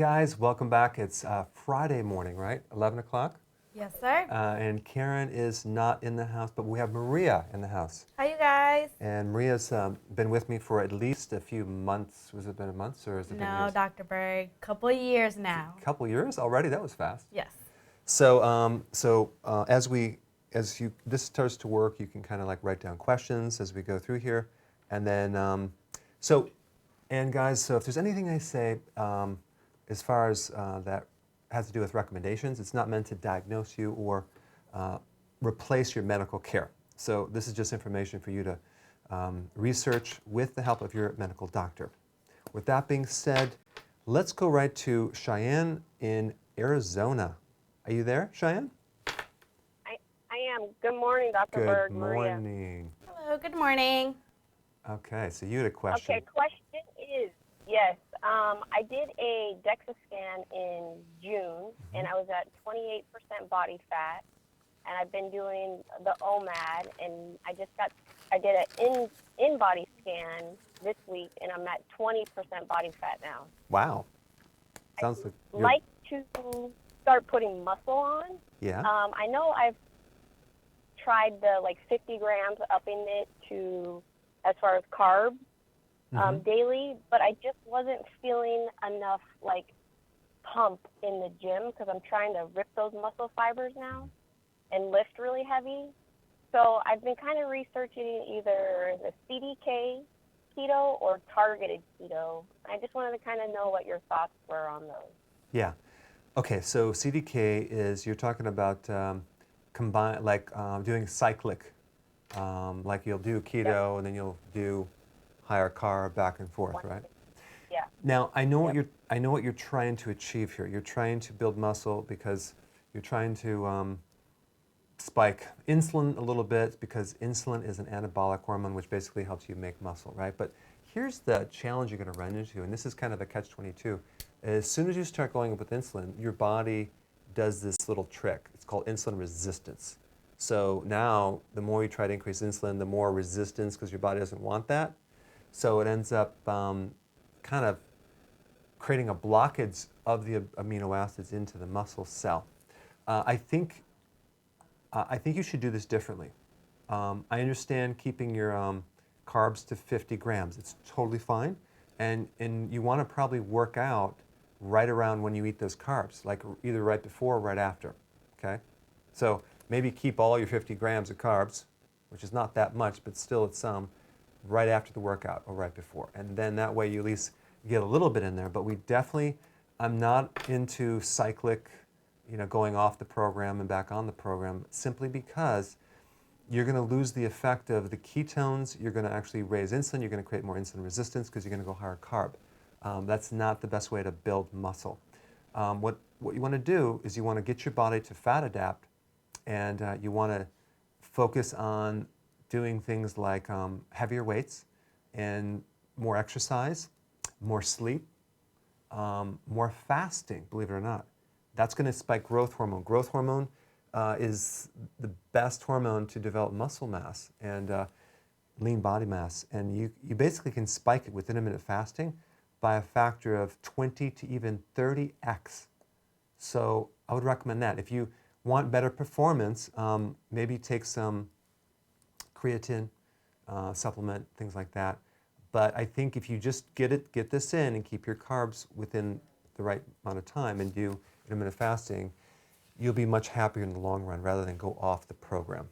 guys, welcome back. It's Friday morning, right? 11 o'clock? Yes, sir. And Karen is not in the house, but we have Maria in the house. Hi, you guys. And Maria's been with me for at least a few months. Was it been a month or has it been No, years? Dr. Berg, couple of years now. A couple years already? That was fast. Yes. So, as this starts to work, you can kind of like write down questions as we go through here, and then and guys, so if there's anything I say as far as that has to do with recommendations, it's not meant to diagnose you or replace your medical care. So this is just information for you to research with the help of your medical doctor. With that being said, let's go right to Cheyenne in Arizona. Are you there, Cheyenne? I am. Good morning, Dr. Berg. Good Maria. morning. Hello, good morning. Okay, so you had a question. Okay, question is, yes, I did a DEXA scan in June, and I was at 28% body fat, and I've been doing the OMAD, and I did an in-body scan this week, and I'm at 20% body fat now. Wow. Sounds like I'd like to start putting muscle on. Yeah. I know I've tried the 50 grams upping it to as far as carbs daily, but I just wasn't feeling enough pump in the gym because I'm trying to rip those muscle fibers now and lift really heavy. So I've been kind of researching either the CDK keto or targeted keto. I just wanted to kind of know what your thoughts were on those. Yeah. Okay, so CDK is, you're talking about doing cyclic, like you'll do keto and then you'll do higher carb back and forth, right? Yeah. Now I know what you're trying to achieve here. You're trying to build muscle because you're trying to spike insulin a little bit because insulin is an anabolic hormone which basically helps you make muscle, right? But here's the challenge you're going to run into, and this is kind of a catch-22. As soon as you start going up with insulin, your body does this little trick. It's called insulin resistance. So now the more you try to increase insulin, the more resistance because your body doesn't want that. So it ends up kind of creating a blockage of the amino acids into the muscle cell. I think you should do this differently. I understand keeping your carbs to 50 grams. It's totally fine. And you want to probably work out right around when you eat those carbs, like either right before or right after, okay? So maybe keep all your 50 grams of carbs, which is not that much, but still it's some, right after the workout or right before. And then that way you at least get a little bit in there. But I'm not into cyclic, going off the program and back on the program, simply because you're going to lose the effect of the ketones. You're going to actually raise insulin. You're going to create more insulin resistance because you're going to go higher carb. That's not the best way to build muscle. What you want to do is you want to get your body to fat adapt, and you want to focus on doing things like heavier weights and more exercise, more sleep, more fasting, believe it or not. That's going to spike growth hormone. Growth hormone is the best hormone to develop muscle mass and lean body mass. And you basically can spike it with intermittent fasting by a factor of 20 to even 30x. So I would recommend that. If you want better performance, maybe take some creatine supplement, things like that. But I think if you just get this in and keep your carbs within the right amount of time and do intermittent fasting, you'll be much happier in the long run rather than go off the program.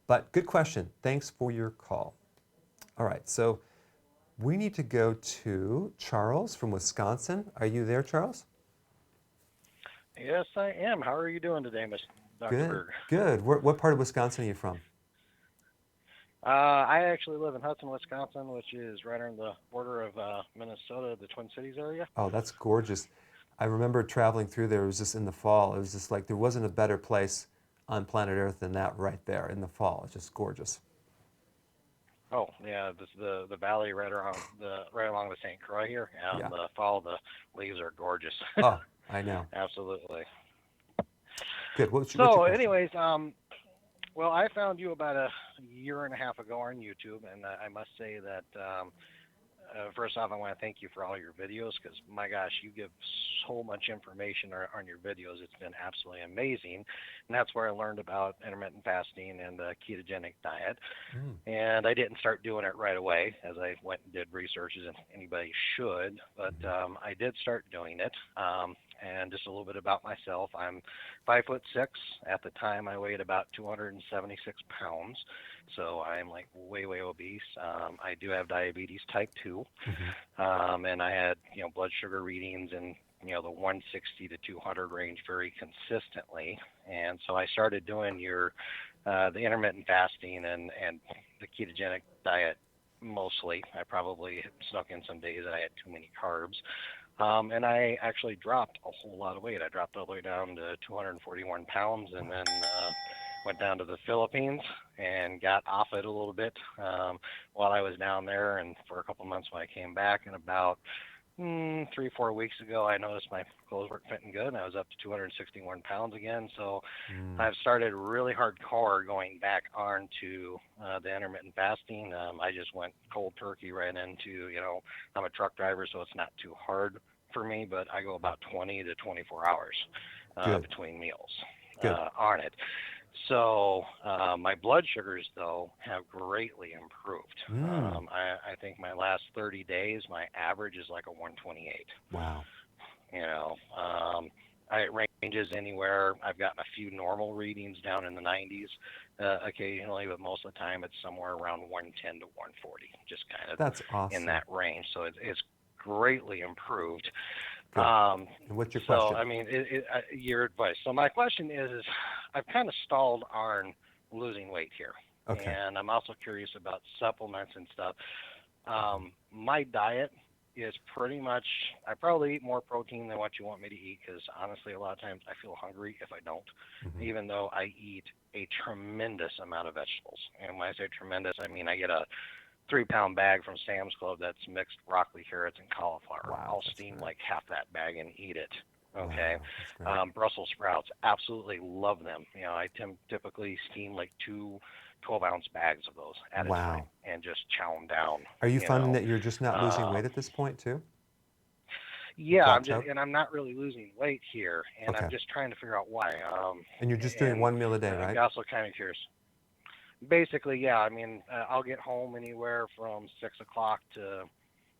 But good question. Thanks for your call. All right, so we need to go to Charles from Wisconsin. Are you there, Charles? Yes, I am. How are you doing today, Dr. Berg? Good. What part of Wisconsin are you from? I actually live in Hudson, Wisconsin, which is right on the border of Minnesota, the Twin Cities area. Oh, that's gorgeous. I remember traveling through there. It was just in the fall. It was just like there wasn't a better place on planet Earth than that right there in the fall. It's just gorgeous. Oh, yeah, this is the valley right along the St. Croix here. And Yeah. the fall, the leaves are gorgeous. Oh, I know. Absolutely. Good. What's your question? Anyways, well, I found you about a year and a half ago on YouTube, and I must say that first off, I want to thank you for all your videos because, my gosh, you give so much information on your videos. It's been absolutely amazing. And that's where I learned about intermittent fasting and the ketogenic diet. And I didn't start doing it right away as I went and did researches, and anybody should, but I did start doing it. And just a little bit about myself. I'm 5'6". At the time, I weighed about 276 pounds. So I'm like way, way obese. I do have diabetes type 2. And I had, blood sugar readings in, the 160 to 200 range very consistently. And so I started doing the intermittent fasting and the ketogenic diet mostly. I probably snuck in some days that I had too many carbs. And I actually dropped a whole lot of weight. I dropped all the way down to 241 pounds and then went down to the Philippines and got off it a little bit while I was down there. And for a couple months when I came back, and about 3-4 weeks ago, I noticed my clothes weren't fitting good, and I was up to 261 pounds again. So I've started really hardcore going back onto the intermittent fasting. I just went cold turkey right into, I'm a truck driver, so it's not too hard for me, but I go about 20 to 24 hours between meals on it. So my blood sugars, though, have greatly improved. I think my last 30 days, my average is like a 128. Wow. It ranges anywhere. I've gotten a few normal readings down in the 90s occasionally, but most of the time it's somewhere around 110 to 140, just kind of That's awesome. in that range. So it's greatly improved. And what's your question? So, I mean, your advice. So my question is I've kind of stalled on losing weight here. Okay. And I'm also curious about supplements and stuff. My diet is pretty much, I probably eat more protein than what you want me to eat because, honestly, a lot of times I feel hungry if I don't, even though I eat a tremendous amount of vegetables. And when I say tremendous, I mean I get a 3-pound bag from Sam's Club that's mixed broccoli, carrots, and cauliflower. Wow, I'll steam like half that bag and eat it. Okay. Wow, Brussels sprouts, absolutely love them. I typically steam like 2 12-ounce bags of those at a time and just chow them down. Are you finding that you're just not losing weight at this point too? Yeah, I'm not really losing weight here, and I'm just trying to figure out why. And you're just doing one meal a day, right? I'm also kind of curious. Basically, yeah. I mean, I'll get home anywhere from 6 o'clock to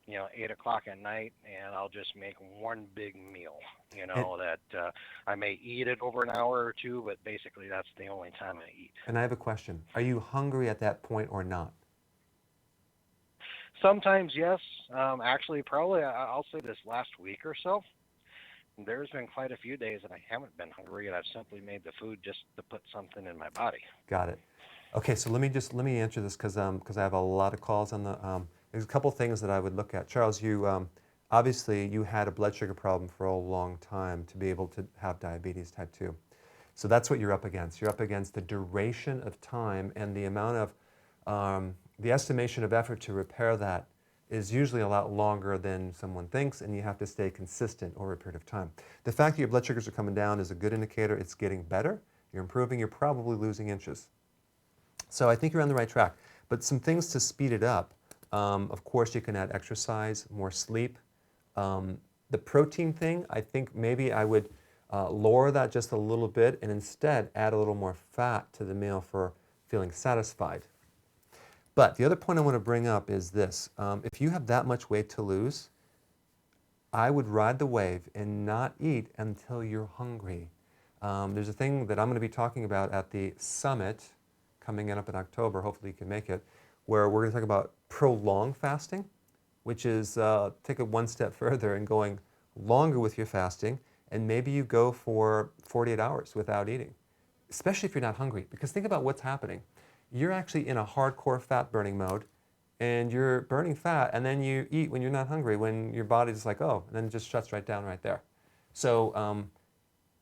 8 o'clock at night, and I'll just make one big meal. That I may eat it over an hour or two, but basically that's the only time I eat. And I have a question: are you hungry at that point or not? Sometimes, yes. Actually, probably I'll say this last week or so. There's been quite a few days that I haven't been hungry, and I've simply made the food just to put something in my body. Got it. Okay, so let me answer this because I have a lot of calls on the. There's a couple things that I would look at. Charles, you obviously you had a blood sugar problem for a long time to be able to have diabetes type 2. So that's what you're up against. You're up against the duration of time and the amount of the estimation of effort to repair that is usually a lot longer than someone thinks, and you have to stay consistent over a period of time. The fact that your blood sugars are coming down is a good indicator. It's getting better. You're improving. You're probably losing inches. So I think you're on the right track. But some things to speed it up. Of course, you can add exercise, more sleep. The protein thing, I think maybe I would lower that just a little bit and instead add a little more fat to the meal for feeling satisfied. But the other point I want to bring up is this. If you have that much weight to lose, I would ride the wave and not eat until you're hungry. There's a thing that I'm going to be talking about at the summit coming up in October, hopefully you can make it, where we're going to talk about prolonged fasting, which is take it one step further and going longer with your fasting, and maybe you go for 48 hours without eating, especially if you're not hungry. Because think about what's happening. You're actually in a hardcore fat burning mode, and you're burning fat, and then you eat when you're not hungry, when your body's just like, oh, and then it just shuts right down right there. So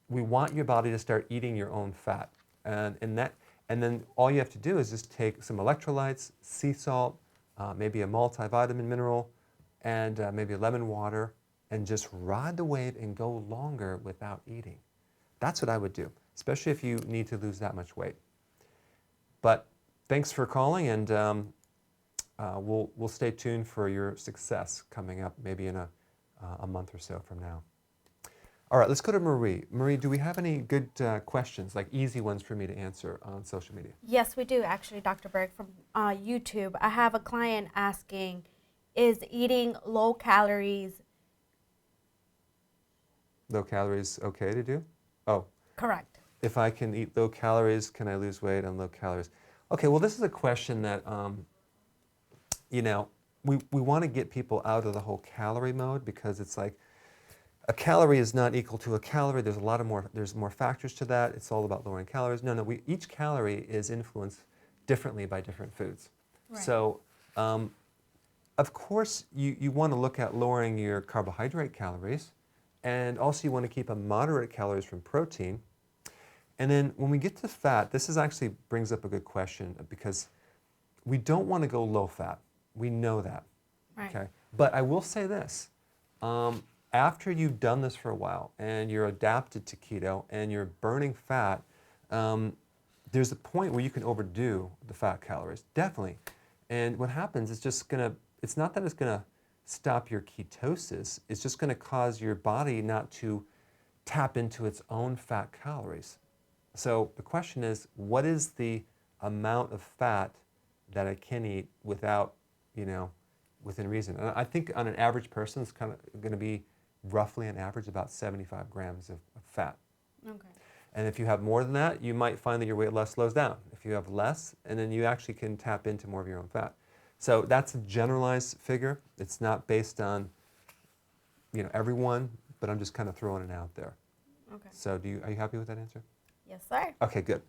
we want your body to start eating your own fat, and then all you have to do is just take some electrolytes, sea salt, maybe a multivitamin mineral, and maybe lemon water, and just ride the wave and go longer without eating. That's what I would do, especially if you need to lose that much weight. But thanks for calling, and we'll stay tuned for your success coming up maybe in a month or so from now. All right, let's go to Marie. Marie, do we have any good questions, like easy ones for me to answer on social media? Yes, we do actually, Dr. Berg, from YouTube. I have a client asking, is eating low calories okay to do? Oh, correct? if I can eat low calories, can I lose weight on low calories? Okay, well, this is a question that, you know, we want to get people out of the whole calorie mode, because it's like a calorie is not equal to a calorie. There's there's more factors to that. It's all about lowering calories. No, each calorie is influenced differently by different foods. Right. So, of course, you want to look at lowering your carbohydrate calories, and also you want to keep a moderate calories from protein. And then when we get to fat, this is actually brings up a good question, because we don't want to go low fat. We know that. Right. Okay. But I will say this. After you've done this for a while and you're adapted to keto and you're burning fat, there's a point where you can overdo the fat calories, definitely. And what happens is it's not that it's gonna stop your ketosis, it's just gonna cause your body not to tap into its own fat calories. So the question is, what is the amount of fat that I can eat without, within reason? And I think on an average person, it's kind of gonna be roughly on average about 75 grams of fat. Okay. And if you have more than that, you might find that your weight loss slows down. If you have less, and then you actually can tap into more of your own fat. So that's a generalized figure. It's not based on, everyone, but I'm just kind of throwing it out there. Okay. So are you happy with that answer? Yes, sir. Okay, good.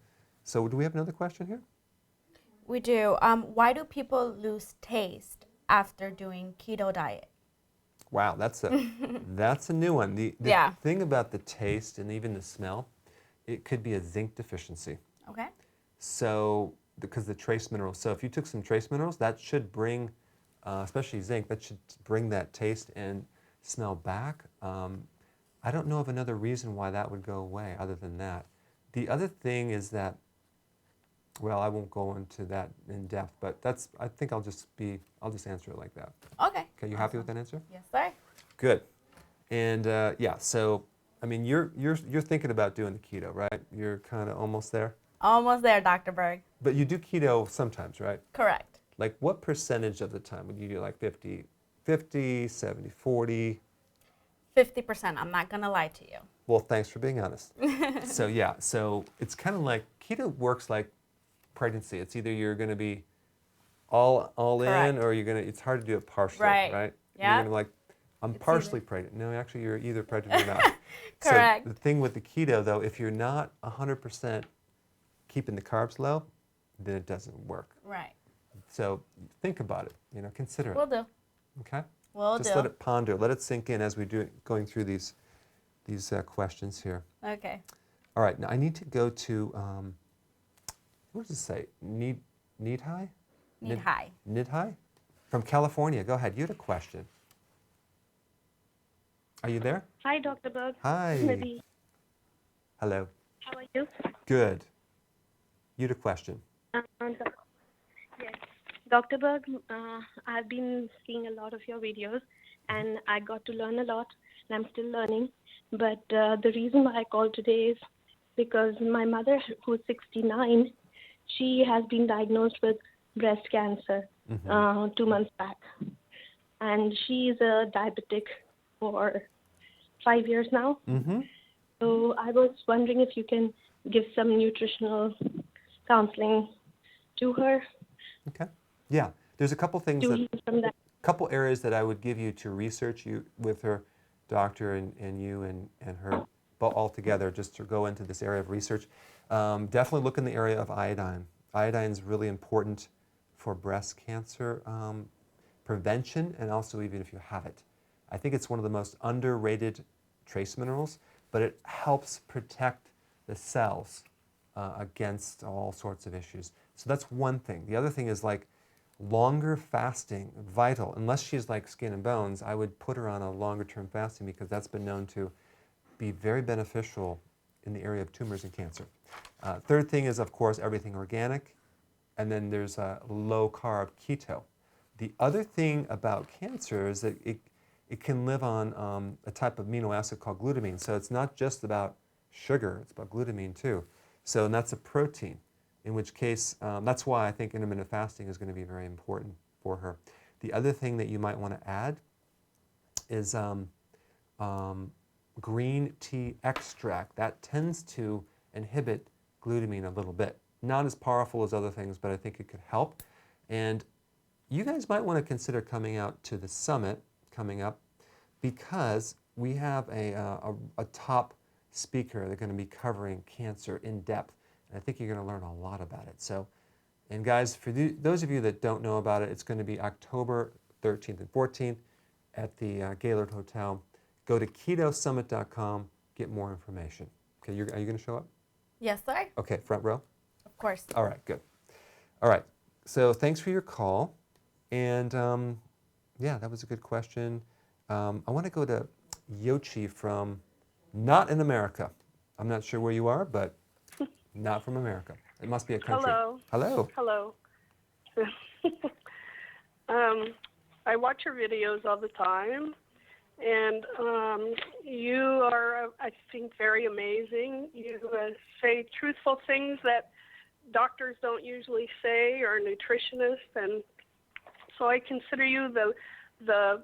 So do we have another question here? We do. Why do people lose taste after doing keto diet? Wow, that's a new one. The Yeah. thing about the taste and even the smell, it could be a zinc deficiency. Okay. So, because the trace minerals, so if you took some trace minerals, that should bring, especially zinc, that should bring that taste and smell back. I don't know of another reason why that would go away other than that. The other thing is that, well, I won't go into that in depth, but I think I'll just answer it like that. Okay. Okay, you happy with that answer? Yes, sir. Good. And yeah, so I mean, you're thinking about doing the keto, right? You're kind of almost there. Almost there, Dr. Berg. But you do keto sometimes, right? Correct. Like what percentage of the time would you do, like 50, 70, 40? 50%. I'm not going to lie to you. Well, thanks for being honest. So yeah, so it's kind of like keto works like pregnancy. It's either you're going to be all Correct. in, or it's hard to do it partially, right? Yeah. You're going to I'm It's partially pregnant. No, actually, you're either pregnant or not. Correct. So the thing with the keto, though, if you're not 100% keeping the carbs low, then it doesn't work. Right. So think about it. Consider it. Will do. Okay. Will Just do. let it ponder. Let it sink in as we do going through these questions here. Okay. All right. Now I need to go to what does it say? Nidhai? Nidhai. Nidhai? From California. Go ahead. You had a question. Are you there? Hi, Dr. Berg. Hi. Maybe. Hello. How are you? Good. You had a question. Yes. Dr. Berg, I've been seeing a lot of your videos, and I got to learn a lot, and I'm still learning. But the reason why I called today is because my mother, who's 69, she has been diagnosed with breast cancer 2 months back. And she is a diabetic for 5 years now. Mm-hmm. So I was wondering if you can give some nutritional counseling to her. Okay. Yeah. There's a couple things From that. couple areas that I would give you to research you with her doctor and you and her all together, just to go into this area of research. Definitely look in the area of iodine. Iodine is really important for breast cancer prevention, and also even if you have it. I think it's one of the most underrated trace minerals, but it helps protect the cells against all sorts of issues. So that's one thing. The other thing is like longer fasting, vital. Unless she's like skin and bones, I would put her on a longer term fasting, because that's been known to be very beneficial in the area of tumors and cancer. Third thing is, of course, everything organic. And then there's a low carb keto. The other thing about cancer is that it can live on a type of amino acid called glutamine. So it's not just about sugar, it's about glutamine too. So, and that's a protein, in which case, that's why I think intermittent fasting is going to be very important for her. The other thing that you might want to add is green tea extract. That tends to inhibit glutamine a little bit. Not as powerful as other things, but I think it could help. And you guys might want to consider coming out to the summit coming up, because we have a top speaker. They're going to be covering cancer in depth, and I think you're going to learn a lot about it. So, and guys, for those of you that don't know about it, it's going to be October 13th and 14th at the Gaylord Hotel. Go to ketosummit.com, get more information. Okay, are you going to show up? Yes, sir. Okay, front row? Of course. All right, good. All right, so thanks for your call. And yeah, that was a good question. I want to go to Yochi from, not in America. I'm not sure where you are, but not from America. It must be a country. Hello. Hello. Hello. I watch your videos all the time, and you are, I think, very amazing. You say truthful things that doctors don't usually say, or nutritionists, and so I consider you the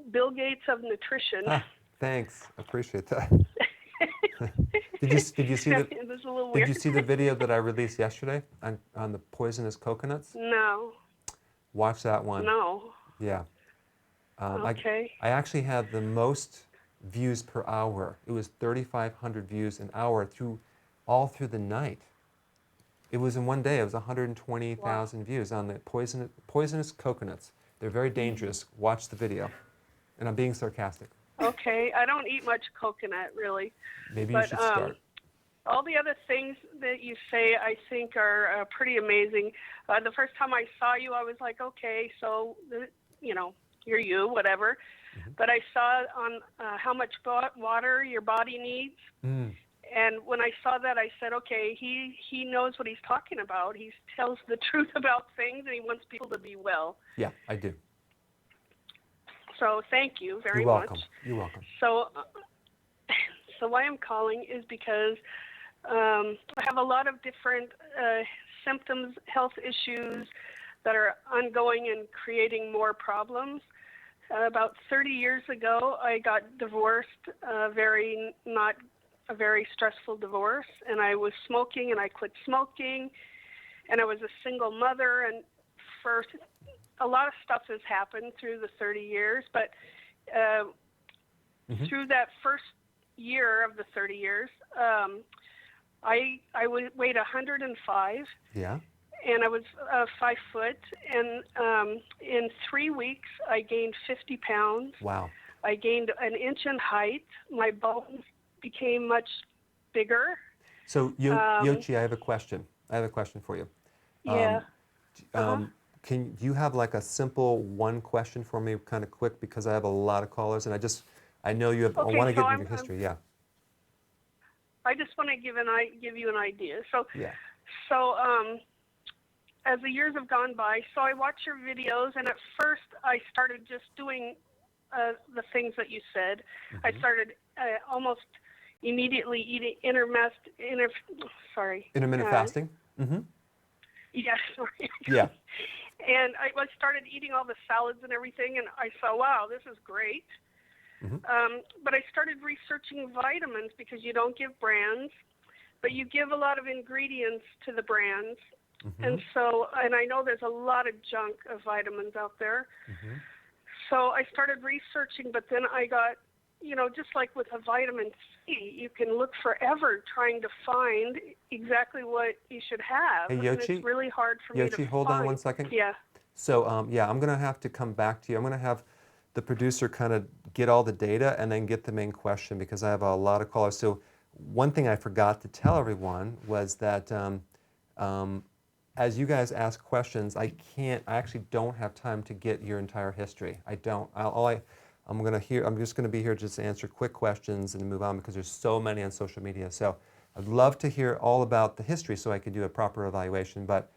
Bill Gates of nutrition. Thanks, I appreciate that. Did you see the Did you see the video that I released yesterday on the poisonous coconuts? No. Watch that one. No. Yeah. Okay. I actually had the most views per hour. It was 3,500 views an hour all through the night. It was in one day. It was 120,000 views on the poisonous coconuts. They're very dangerous. Watch the video. And I'm being sarcastic. Okay. I don't eat much coconut, really. Maybe you should start. All the other things that you say, I think, are pretty amazing. The first time I saw you, I was like, okay, so, you're you, whatever. Mm-hmm. But I saw on how much water your body needs. Mm. And when I saw that, I said, okay, he knows what he's talking about. He tells the truth about things, and he wants people to be well. Yeah, I do. So thank you very much. You're welcome. So why I'm calling is because I have a lot of different symptoms, health issues that are ongoing and creating more problems. About 30 years ago, I got divorced, not a very stressful divorce, and I was smoking, and I quit smoking, and I was a single mother, and for a lot of stuff has happened through the 30 years, but through that first year of the 30 years, I weighed 105. Yeah. And I was 5 foot, and in 3 weeks, I gained 50 pounds. Wow. I gained an inch in height. My bones became much bigger. So, Yochi, I have a question. for you. Yeah. Do you have like a simple one question for me, kind of quick, because I have a lot of callers, and I know you have. Okay, I want to so get into your history. Yeah. I just want to give you an idea. So, yeah. So, as the years have gone by, so I watch your videos, and at first I started just doing the things that you said. Mm-hmm. I started almost immediately eating intermittent fasting. Mm-hmm. Yeah, sorry. Yeah. And I started eating all the salads and everything, and I saw, wow, this is great. Mm-hmm. But I started researching vitamins, because you don't give brands, but you give a lot of ingredients to the brands. Mm-hmm. And I know there's a lot of junk of vitamins out there. Mm-hmm. So I started researching, but then I got, just like with a vitamin C, you can look forever trying to find exactly what you should have. Hey, Yochi, and it's really hard for me to find. Yochi, hold on one second. Yeah. So, I'm going to have to come back to you. I'm going to have the producer kind of get all the data and then get the main question, because I have a lot of callers. So one thing I forgot to tell everyone was that as you guys ask questions, I actually don't have time to get your entire history. I don't. I'm just going to be here just to answer quick questions and move on, because there's so many on social media. So I'd love to hear all about the history so I could do a proper evaluation. But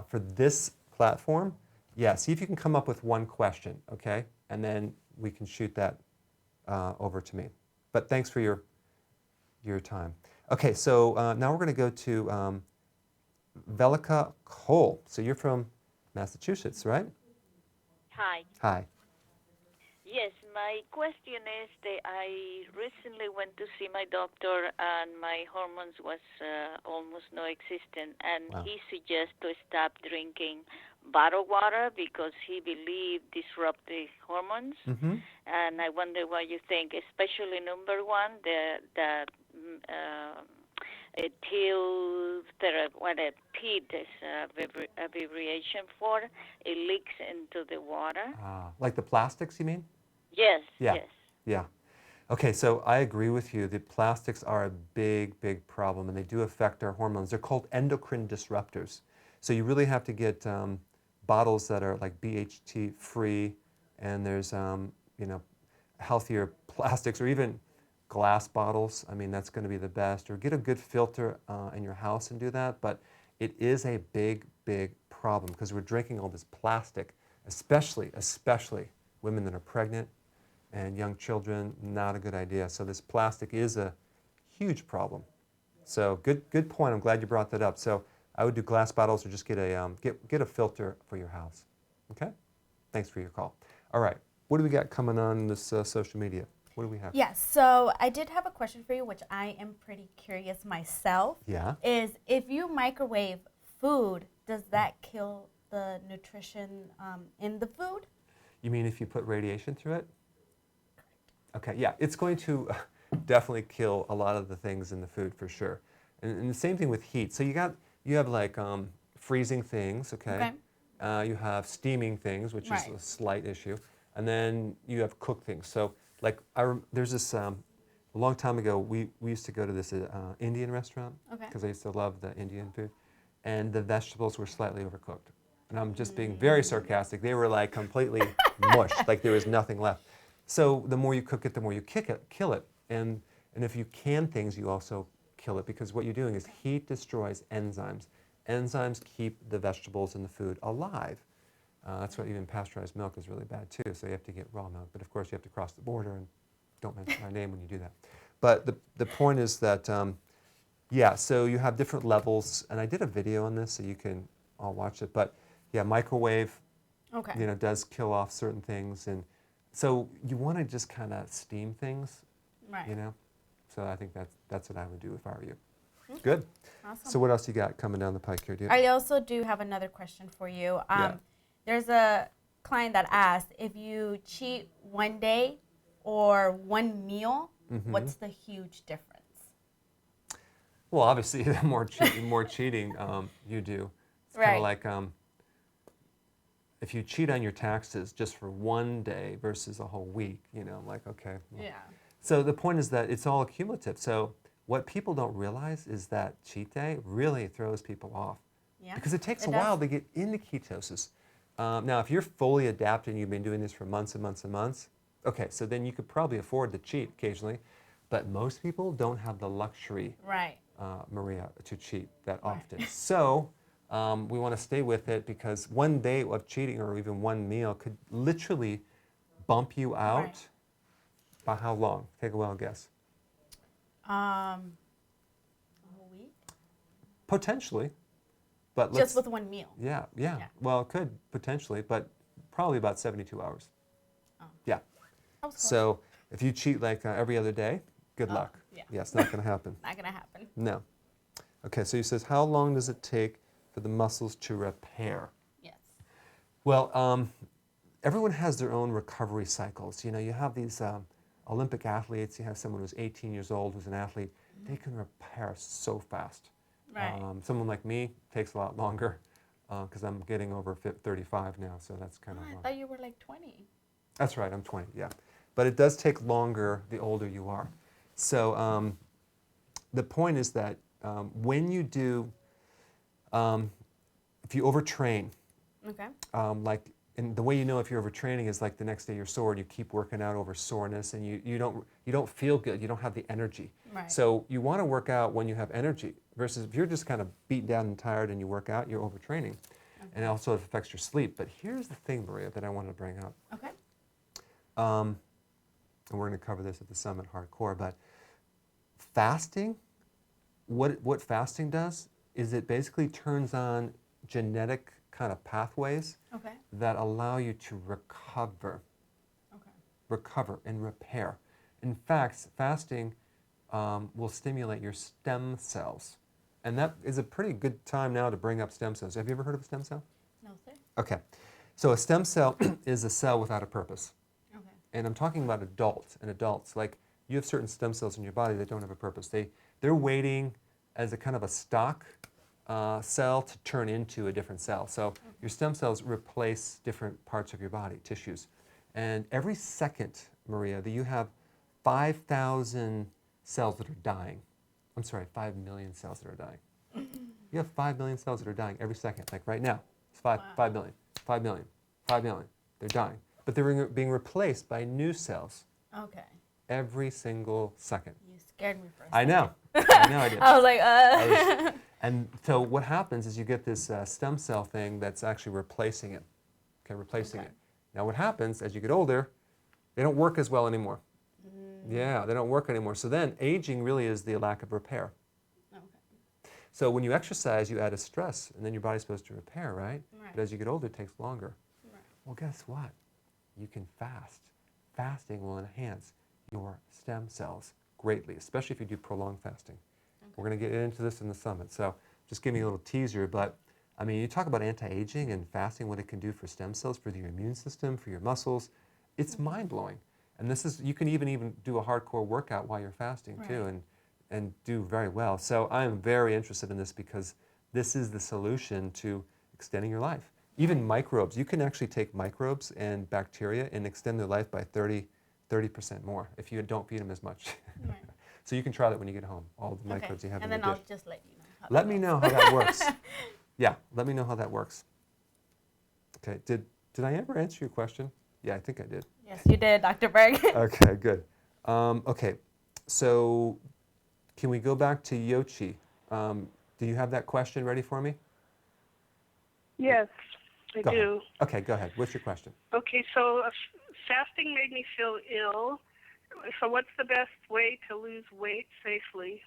for this platform, Yeah, see if you can come up with one question, okay? And then we can shoot that over to me. But thanks for your time. Okay, so now we're going to go to Velika Cole. So you're from Massachusetts, right? Hi. Hi. Yes, my question is that I recently went to see my doctor and my hormones was almost non-existent, and Wow. he suggests to stop drinking bottled water because he believed disrupt the hormones. Mm-hmm. And I wonder what you think, especially number one, the what a PET is a abbreviation for, it leaks into the water. Like the plastics, you mean? Yes, Yeah. yes. Yeah. Okay, so I agree with you. The plastics are a big, big problem, and they do affect our hormones. They're called endocrine disruptors. So you really have to get bottles that are like BHT free, and there's healthier plastics, or even glass bottles. I mean, that's going to be the best. Or get a good filter in your house and do that. But it is a big, big problem because we're drinking all this plastic, especially women that are pregnant and young children. Not a good idea. So this plastic is a huge problem. So good point. I'm glad you brought that up. So I would do glass bottles, or just get a filter for your house. Okay? Thanks for your call. All right. What do we got coming on this social media? What do we have? Yes, so I did have a question for you, which I am pretty curious myself. Yeah. Is if you microwave food, does that kill the nutrition in the food? You mean if you put radiation through it? Okay, yeah, it's going to definitely kill a lot of the things in the food for sure. And the same thing with heat. So you have like freezing things, okay? You have steaming things, which is a slight issue. And then you have cooked things. So like there's this, a long time ago, we used to go to this Indian restaurant because I used to love the Indian food. And the vegetables were slightly overcooked. And I'm just being very sarcastic. They were like completely mushed, like there was nothing left. So the more you cook it, the more you kill it. And if you can things, you also kill it, because what you're doing is heat destroys enzymes. Enzymes keep the vegetables and the food alive. That's why even pasteurized milk is really bad too. So you have to get raw milk. But of course you have to cross the border, and don't mention my name when you do that. But the point is that, yeah, so you have different levels. And I did a video on this, so you can all watch it. But yeah, microwave, does kill off certain things. And so you want to just kind of steam things, So I think that's what I would do if I were you. Okay. Good. Awesome. So what else you got coming down the pike here? I also do have another question for you. There's a client that asked, if you cheat one day or one meal, what's the huge difference? Well, obviously, the more cheating you do. It's kind of like if you cheat on your taxes just for one day versus a whole week, like, okay. Well. Yeah. So the point is that it's all cumulative. So what people don't realize is that cheat day really throws people off. Yeah. Because it takes a while to get into ketosis. Now, if you're fully adapted and you've been doing this for months and months and months, okay, so then you could probably afford to cheat occasionally. But most people don't have the luxury, Maria, to cheat that often. So we want to stay with it, because one day of cheating or even one meal could literally bump you out by how long? Take a wild guess. A whole week? Potentially. But just with one meal? Yeah. Well, it could potentially, but probably about 72 hours. Oh. Yeah. So if you cheat like every other day, good luck. Yeah, it's not going to happen. Not going to happen. No. Okay, so he says, how long does it take for the muscles to repair? Yes. Well, everyone has their own recovery cycles. You have these Olympic athletes. You have someone who's 18 years old who's an athlete. They can repair so fast. Right. Someone like me takes a lot longer, because I'm getting over 35 now, so that's kind of long. I thought you were like 20. That's right, I'm 20, yeah. But it does take longer the older you are. So the point is that when you do, if you overtrain, and the way you know if you're overtraining is like the next day you're sore and you keep working out over soreness, and you don't feel good, you don't have the energy. Right. So you want to work out when you have energy, versus if you're just kind of beat down and tired and you work out, you're overtraining. and also it affects your sleep. But here's the thing, Maria, that I want to bring up. Okay. And we're going to cover this at the summit hardcore, but fasting, what fasting does is it basically turns on genetic kind of pathways that allow you to recover and repair. In fact, fasting will stimulate your stem cells. And that is a pretty good time now to bring up stem cells. Have you ever heard of a stem cell? No, sir. Okay. So a stem cell is a cell without a purpose. Okay. And I'm talking about adults. Like, you have certain stem cells in your body that don't have a purpose. They're waiting as a kind of a stock cell to turn into a different cell. So your stem cells replace different parts of your body, tissues. And every second, Maria, that you have 5,000 cells that are dying. I'm sorry, 5 million cells that are dying. You have 5 million cells that are dying every second, like right now. It's 5 million, 5 million, 5 million. They're dying. But they're being replaced by new cells. Okay. Every single second. You scared me for a second. I know. I did. I was like, And so what happens is you get this stem cell thing that's actually replacing it. Okay, replacing it. Now what happens as you get older, they don't work as well anymore. Yeah, they don't work anymore. So then aging really is the lack of repair. Okay. So when you exercise, you add a stress, and then your body's supposed to repair, right? But as you get older, it takes longer. Well, guess what? You can fast. Fasting will enhance your stem cells greatly, especially if you do prolonged fasting. We're going to get into this in the summit. So just give me a little teaser, but I mean, you talk about anti-aging and fasting, what it can do for stem cells, for your immune system, for your muscles. It's mind-blowing. And this is, you can even do a hardcore workout while you're fasting too, and do very well. So I am very interested in this because this is the solution to extending your life. Even microbes, you can actually take microbes and bacteria and extend their life by 30% more if you don't feed them as much. So you can try that when you get home, all the microbes you have in your dish. And then I'll just let you know. Let me know how that works. Yeah, let me know how that works. Okay, did I ever answer your question? Yeah, I think I did. Yes, you did, Dr. Berg. Okay, good. Okay, so can we go back to Yochi? Do you have that question ready for me? Yes, I Go do. ahead. Okay, go ahead. What's your question? Okay, so fasting made me feel ill. So what's the best way to lose weight safely?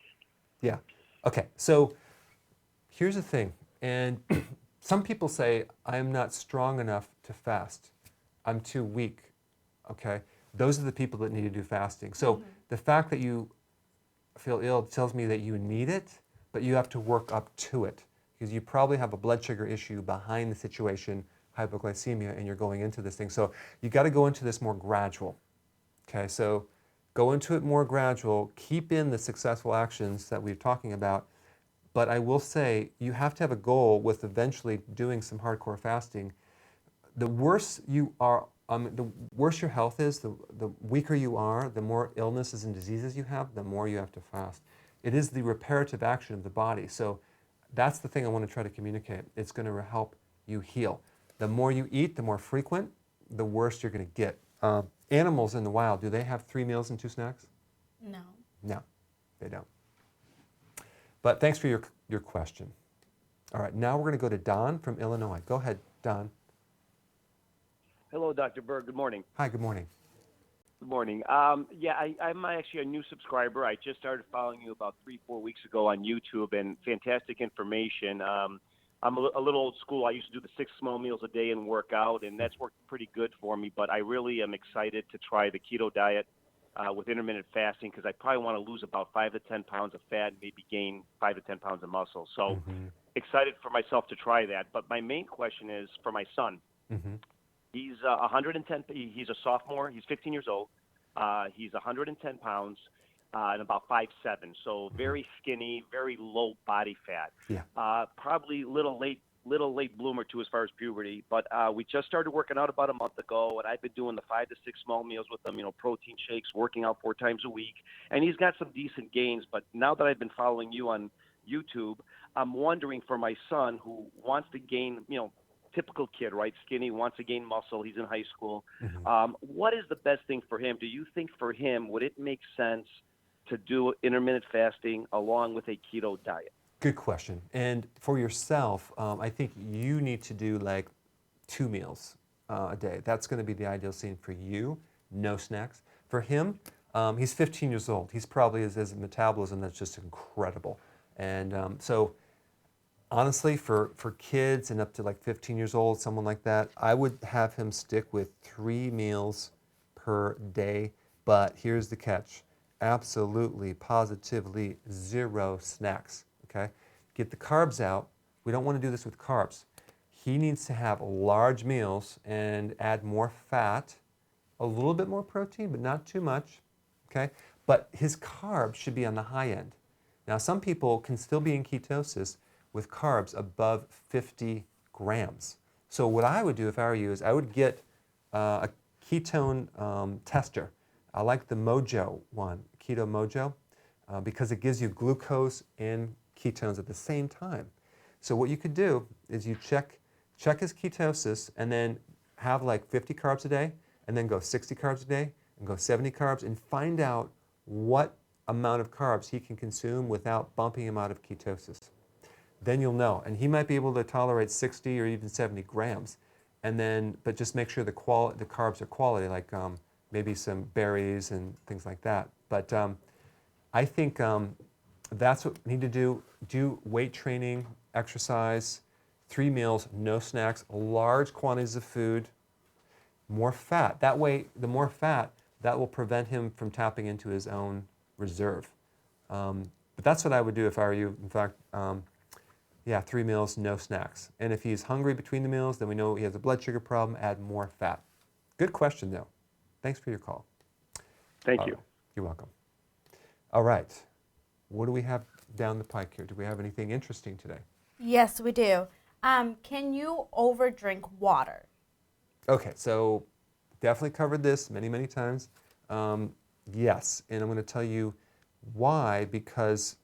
Yeah. Okay, so here's the thing. And some people say, I'm not strong enough to fast. I'm too weak. Okay? Those are the people that need to do fasting. So the fact that you feel ill tells me that you need it, but you have to work up to it. Because you probably have a blood sugar issue behind the situation, hypoglycemia, and you're going into this thing. So you got to go into this more gradual. Okay, so go into it more gradual. Keep in the successful actions that we're talking about. But I will say you have to have a goal with eventually doing some hardcore fasting. The worse you are, the worse your health is, the weaker you are, the more illnesses and diseases you have, the more you have to fast. It is the reparative action of the body. So that's the thing I want to try to communicate. It's going to help you heal. The more you eat, the more frequent, the worse you're going to get. Animals in the wild, do they have 3 meals and 2 snacks? No. No, they don't. But thanks for your question. All right, now we're going to go to Don from Illinois. Go ahead, Don. Hello, Dr. Berg. Good morning. Hi, good morning. Good morning. Yeah, I'm actually a new subscriber. I just started following you about 3-4 weeks ago on YouTube, and fantastic information. I'm a little old school. I used to do the 6 small meals a day and work out, and that's worked pretty good for me. But I really am excited to try the keto diet with intermittent fasting because I probably want to lose about 5 to 10 pounds of fat and maybe gain 5 to 10 pounds of muscle. So excited for myself to try that. But my main question is for my son. He's 110. He's a sophomore. He's 15 years old. He's 110 pounds and about 5'7". So very skinny, very low body fat. Yeah. Probably little late bloomer too as far as puberty. But we just started working out about a month ago, and I've been doing the 5 to 6 small meals with him. You know, protein shakes, working out 4 times a week, and he's got some decent gains. But now that I've been following you on YouTube, I'm wondering for my son who wants to gain, you know, typical kid, right? Skinny, wants to gain muscle. He's in high school. What is the best thing for him? Do you think for him, would it make sense to do intermittent fasting along with a keto diet? Good question. And for yourself, I think you need to do like 2 meals a day. That's going to be the ideal scene for you. No snacks. For him, he's 15 years old. He's probably has a metabolism that's just incredible. And so honestly, for kids and up to like 15 years old, someone like that, I would have him stick with 3 meals per day. But here's the catch. Absolutely, positively 0 snacks, okay? Get the carbs out. We don't want to do this with carbs. He needs to have large meals and add more fat, a little bit more protein, but not too much, okay? But his carbs should be on the high end. Now, some people can still be in ketosis with carbs above 50 grams. So what I would do if I were you is I would get a ketone tester. I like the Mojo one, Keto Mojo, because it gives you glucose and ketones at the same time. So what you could do is you check his ketosis and then have like 50 carbs a day and then go 60 carbs a day and go 70 carbs and find out what amount of carbs he can consume without bumping him out of ketosis. Then you'll know. And he might be able to tolerate 60 or even 70 grams. And then, but just make sure the carbs are quality, like maybe some berries and things like that. But I think that's what we need to do. Do weight training, exercise, 3 meals, no snacks, large quantities of food, more fat. That way, the more fat, that will prevent him from tapping into his own reserve. But that's what I would do if I were you. In fact, yeah, 3 meals, no snacks. And if he's hungry between the meals, then we know he has a blood sugar problem, add more fat. Good question, though. Thanks for your call. Thank you. You're welcome. All right. What do we have down the pike here? Do we have anything interesting today? Yes, we do. Can you overdrink water? Okay, so definitely covered this many, many times. Yes, and I'm going to tell you why, because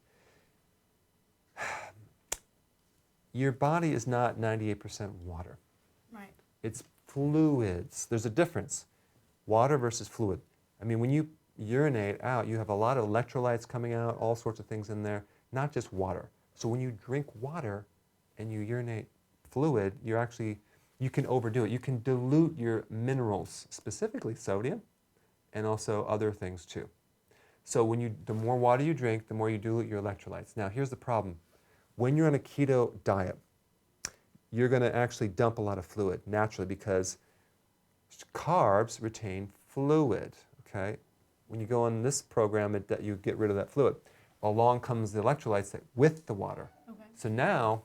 your body is not 98% water. Right. It's fluids. There's a difference. Water versus fluid. I mean, when you urinate out, you have a lot of electrolytes coming out, all sorts of things in there, not just water. So when you drink water and you urinate fluid, you can overdo it. You can dilute your minerals, specifically sodium, and also other things too. So the more water you drink, the more you dilute your electrolytes. Now, here's the problem. When you're on a keto diet, you're going to actually dump a lot of fluid naturally because carbs retain fluid, okay? When you go on this program, you get rid of that fluid. Along comes the electrolytes with the water. Okay. So now,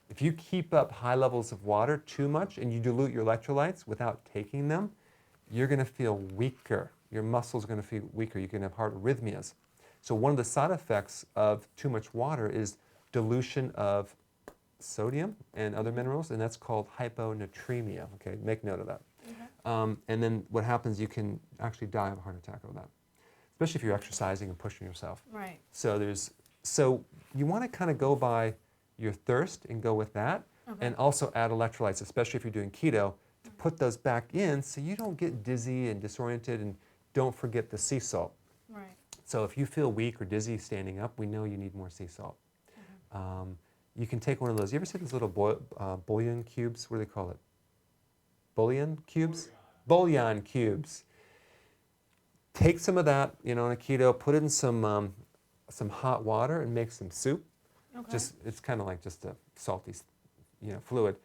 if you keep up high levels of water too much and you dilute your electrolytes without taking them, you're going to feel weaker. Your muscles are going to feel weaker. You can have heart arrhythmias. So one of the side effects of too much water is dilution of sodium and other minerals, and that's called hyponatremia. Okay, make note of that. Okay. And then what happens, you can actually die of a heart attack over that, especially if you're exercising and pushing yourself. Right. So you want to kind of go by your thirst and go with that, Okay. and also add electrolytes, especially if you're doing keto, to put those back in so you don't get dizzy and disoriented, and don't forget the sea salt. Right. So if you feel weak or dizzy standing up, we know you need more sea salt. You can take one of those. You ever see those little bouillon cubes? What do they call it? Bouillon cubes? Bouillon cubes. Take some of that, in a keto, put it in some hot water and make some soup. Okay. It's kind of like just a salty, fluid.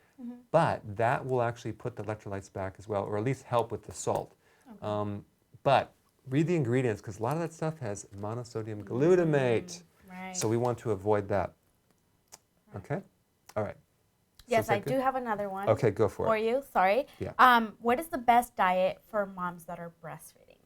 But that will actually put the electrolytes back as well, or at least help with the salt. Okay. But read the ingredients, because a lot of that stuff has monosodium glutamate. Right. So we want to avoid that. Okay? All right. Yes, So I is that do good? have another one. Okay, go for For it. you, sorry. Yeah. What is the best diet for moms that are breastfeeding?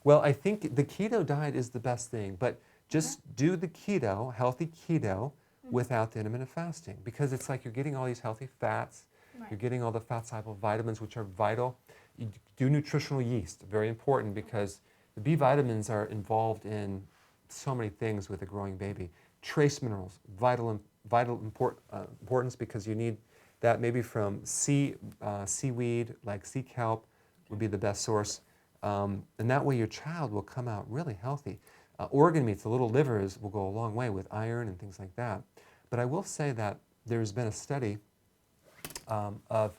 Well, I think the keto diet is the best thing, but just do the keto, healthy keto, without the intermittent fasting, because it's like you're getting all these healthy fats, Right. you're getting all the fat-soluble vitamins, which are vital. You do nutritional yeast, very important, because the B vitamins are involved in so many things with a growing baby. Trace minerals, vital importance, because you need that maybe from seaweed, like sea kelp would be the best source. And that way your child will come out really healthy. Organ meats, the little livers, will go a long way with iron and things like that. But I will say that there's been a study of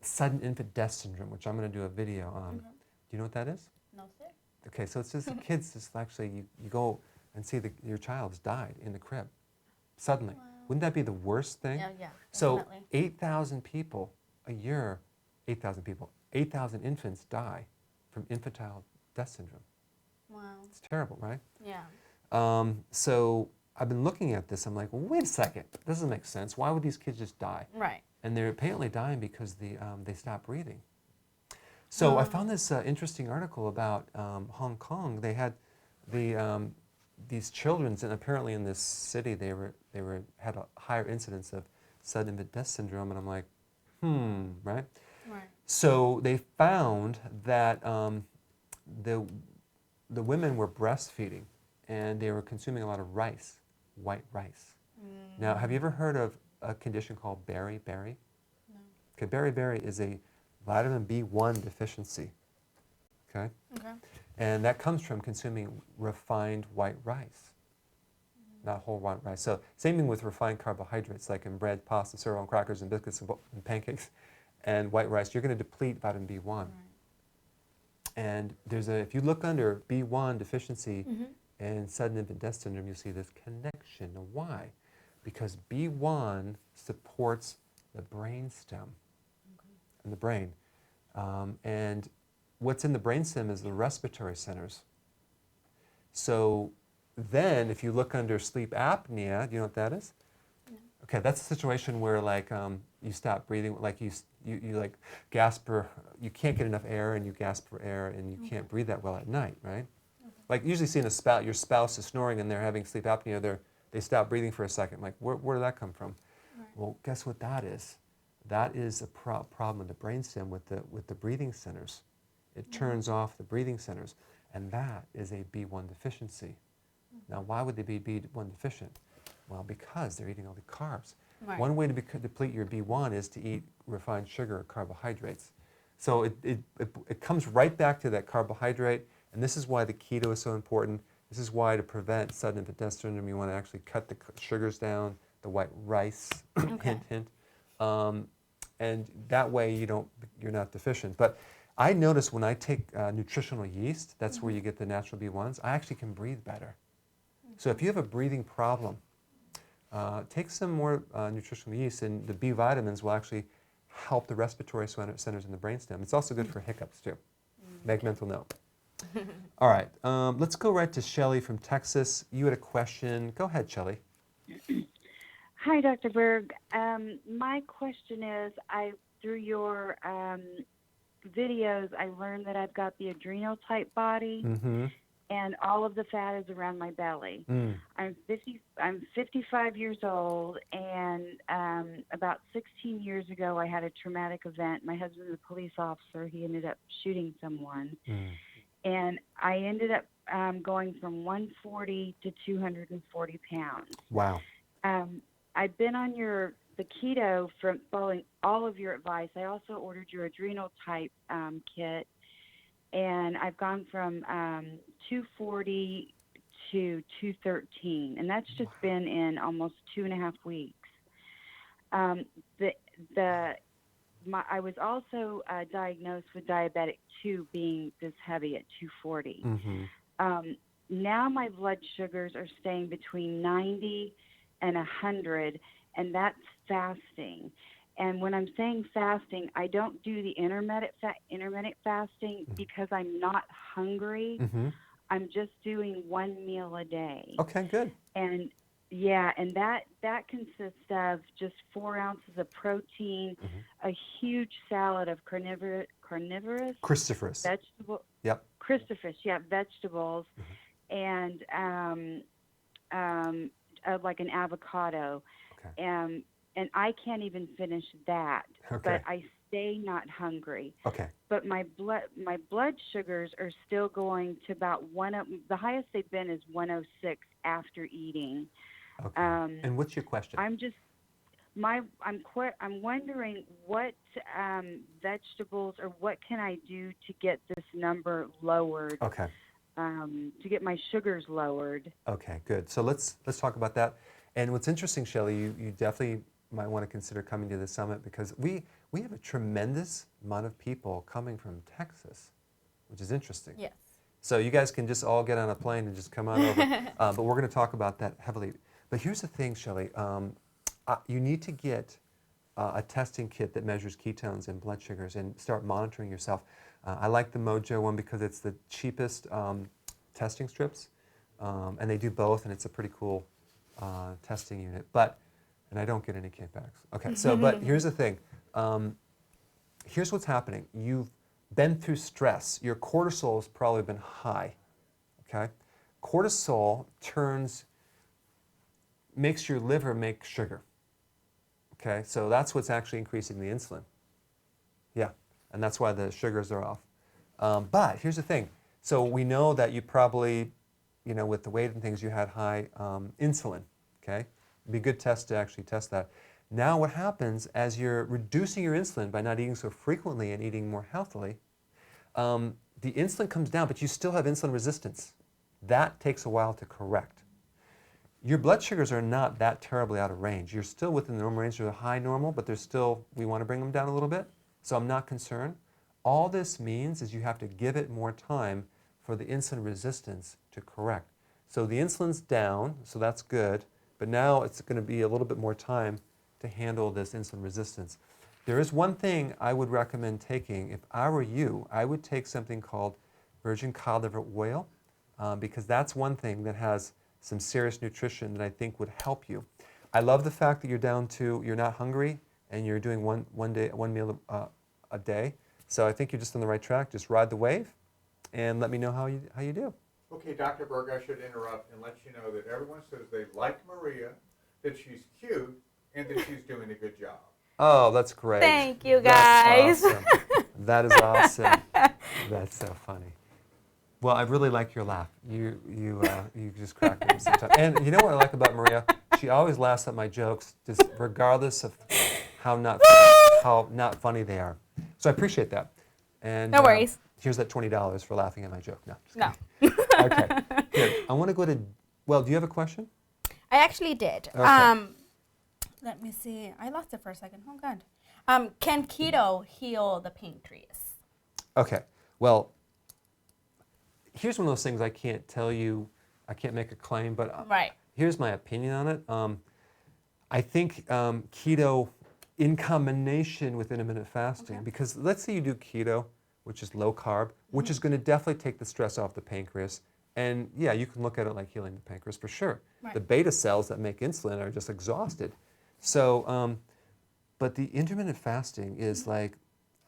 sudden infant death syndrome, which I'm going to do a video on. Okay. Do you know what that is? No, sir. Okay, so it's just the kids, just actually, you go and see your child's died in the crib suddenly. Wow. Wouldn't that be the worst thing? Yeah, So definitely. 8,000 people a year, 8,000 people, 8,000 infants die from infantile death syndrome. Wow. It's terrible, right? Yeah. So I've been looking at this. I'm like, well, wait a second. This doesn't make sense. Why would these kids just die? Right. And they're apparently dying because they stop breathing. So I found this interesting article about Hong Kong. They had these children, and apparently in this city they had a higher incidence of sudden infant death syndrome. And I'm like, right? Right. So they found that the women were breastfeeding, and they were consuming a lot of rice, white rice. Now, have you ever heard of a condition called beriberi? No. Okay, beriberi is a vitamin B1 deficiency. Okay? Okay. And that comes from consuming refined white rice, not whole white rice. So same thing with refined carbohydrates, like in bread, pasta, cereal, and crackers, and biscuits, and pancakes, and white rice. You're going to deplete vitamin B1. Right. And if you look under B1 deficiency and sudden infant death syndrome, you'll see this connection. Now, why? Because B1 supports the brain stem and the brain. And what's in the brain stem is the respiratory centers. So then if you look under sleep apnea, do you know what that is? No. Okay, that's a situation where like you stop breathing, like you like gasp for, you can't get enough air and you gasp for air and you can't breathe that well at night, right? Like usually seeing your spouse is snoring and they're having sleep apnea, they stop breathing for a second. Like where did that come from? Right. Well, guess what that is? That is a problem in the brainstem with the breathing centers. It turns off the breathing centers, and that is a B1 deficiency. Now, why would they be B1 deficient? Well, because they're eating all the carbs. Right. One way to deplete your B1 is to eat refined sugar or carbohydrates. So it comes right back to that carbohydrate, and this is why the keto is so important. This is why to prevent sudden infant death syndrome, you want to actually cut the sugars down, the white rice, hint, hint. And that way you're not deficient. But I notice when I take nutritional yeast, that's where you get the natural B1s, I actually can breathe better. So if you have a breathing problem, take some more nutritional yeast, and the B vitamins will actually help the respiratory centers in the brainstem. It's also good for hiccups too. Make mental note. All right, let's go right to Shelley from Texas. You had a question. Go ahead, Shelley. Hi, Dr. Berg. My question is, through your videos, I learned that I've got the adrenal type body, and all of the fat is around my belly. I'm 55 years old, and about 16 years ago, I had a traumatic event. My husband's a police officer. He ended up shooting someone, and I ended up going from 140 to 240 pounds. Wow. I've been on the keto from following all of your advice. I also ordered your adrenal type kit, and I've gone from 240 to 213, and that's just been in almost 2.5 weeks. I was also diagnosed with diabetic 2, being this heavy at 240. Now my blood sugars are staying between 90 and 100, and that's fasting. And when I'm saying fasting, I don't do the intermittent fasting because I'm not hungry. I'm just doing 1 meal a day. Okay, good. And yeah, and that consists of just 4 ounces of protein, a huge salad of carnivorous vegetable. Yep. Cruciferous, yeah, vegetables, and like an avocado. Okay. And I can't even finish that, but I stay not hungry. Okay. But my blood sugars are still going to about the highest they've been is 106 after eating. Okay. And what's your question? I'm wondering what vegetables or what can I do to get this number lowered? Okay. to get my sugars lowered. Okay, good. So let's talk about that. And what's interesting, Shelley, you definitely might want to consider coming to the summit because we have a tremendous amount of people coming from Texas, which is interesting. Yes. So you guys can just all get on a plane and just come on over. But we're going to talk about that heavily. But here's the thing, Shelley. You need to get a testing kit that measures ketones and blood sugars and start monitoring yourself. I like the Mojo one because it's the cheapest testing strips. And they do both, and it's a pretty cool testing unit. And I don't get any kickbacks. Okay, so, but here's the thing. Here's what's happening. You've been through stress. Your cortisol has probably been high, okay? Cortisol makes your liver make sugar, okay? So that's what's actually increasing the insulin. Yeah, and that's why the sugars are off. But here's the thing. So we know that you probably, with the weight and things, you had high insulin, okay? It'd be a good test to actually test that. Now what happens as you're reducing your insulin by not eating so frequently and eating more healthily, the insulin comes down, but you still have insulin resistance. That takes a while to correct. Your blood sugars are not that terribly out of range. You're still within the normal range. They're high normal, but we want to bring them down a little bit. So I'm not concerned. All this means is you have to give it more time for the insulin resistance to correct. So the insulin's down, so that's good, but now it's going to be a little bit more time to handle this insulin resistance. There is one thing I would recommend taking. If I were you, I would take something called virgin cod liver oil because that's one thing that has some serious nutrition that I think would help you. I love the fact that you're not hungry and you're doing one meal a day. So I think you're just on the right track. Just ride the wave and let me know how you do. Okay, Dr. Berg, I should interrupt and let you know that everyone says they like Maria, that she's cute, and that she's doing a good job. Oh, that's great. Thank you, guys. That's awesome. That is awesome. That's so funny. Well, I really like your laugh. You just crack me up sometimes. And you know what I like about Maria? She always laughs at my jokes, just regardless of how not funny they are. So I appreciate that. And no worries. Here's that $20 for laughing at my joke. No. Okay. Good. I want to go to. Well, do you have a question? I actually did. Okay. Let me see. I lost it for a second. Oh, God. Can keto heal the pancreas? Okay. Well, here's one of those things I can't tell you. I can't make a claim, but right. Here's my opinion on it. I think keto in combination with intermittent fasting, because let's say you do keto, which is low carb, which is going to definitely take the stress off the pancreas. And yeah, you can look at it like healing the pancreas for sure. Right. The beta cells that make insulin are just exhausted. So, but the intermittent fasting is like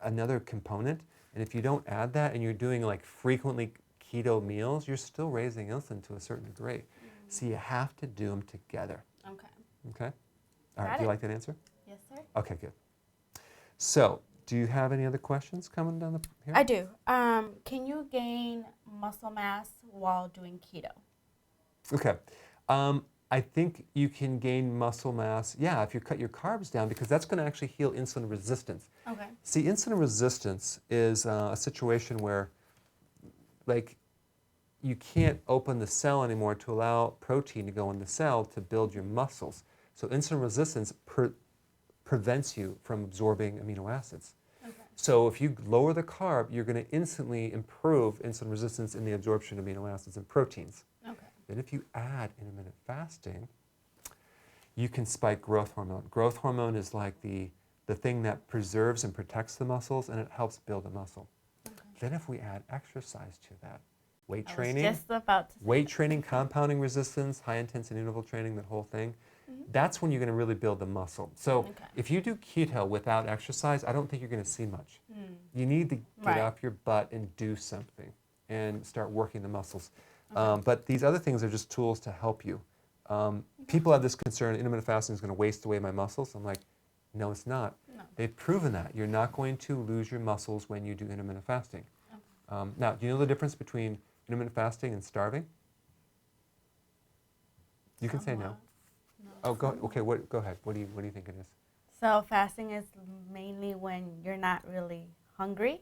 another component. And if you don't add that and you're doing like frequently keto meals, you're still raising insulin to a certain degree. So you have to do them together. Okay. Okay? All right, do you like that answer? Yes, sir. Okay, good. So, do you have any other questions coming down the here? I do. Can you gain muscle mass while doing keto? Okay. I think you can gain muscle mass, yeah, if you cut your carbs down, because that's going to actually heal insulin resistance. Okay. See, insulin resistance is a situation where, like, you can't open the cell anymore to allow protein to go in the cell to build your muscles. So insulin resistance prevents you from absorbing amino acids. Okay. So if you lower the carb, you're going to instantly improve insulin resistance in the absorption of amino acids and proteins. Okay. Then if you add intermittent fasting, you can spike growth hormone. Growth hormone is like the thing that preserves and protects the muscles, and it helps build the muscle. Okay. Then if we add exercise to that, weight training, compounding resistance, high intensity interval training, that whole thing, that's when you're going to really build the muscle. So if you do keto without exercise, I don't think you're going to see much. You need to get off your butt and do something and start working the muscles. Okay. But these other things are just tools to help you. People have this concern, intermittent fasting is going to waste away my muscles. I'm like, no, it's not. No. They've proven that. You're not going to lose your muscles when you do intermittent fasting. Okay. Now, do you know the difference between intermittent fasting and starving? You can say no. Oh, go ahead. What do you think it is? So fasting is mainly when you're not really hungry,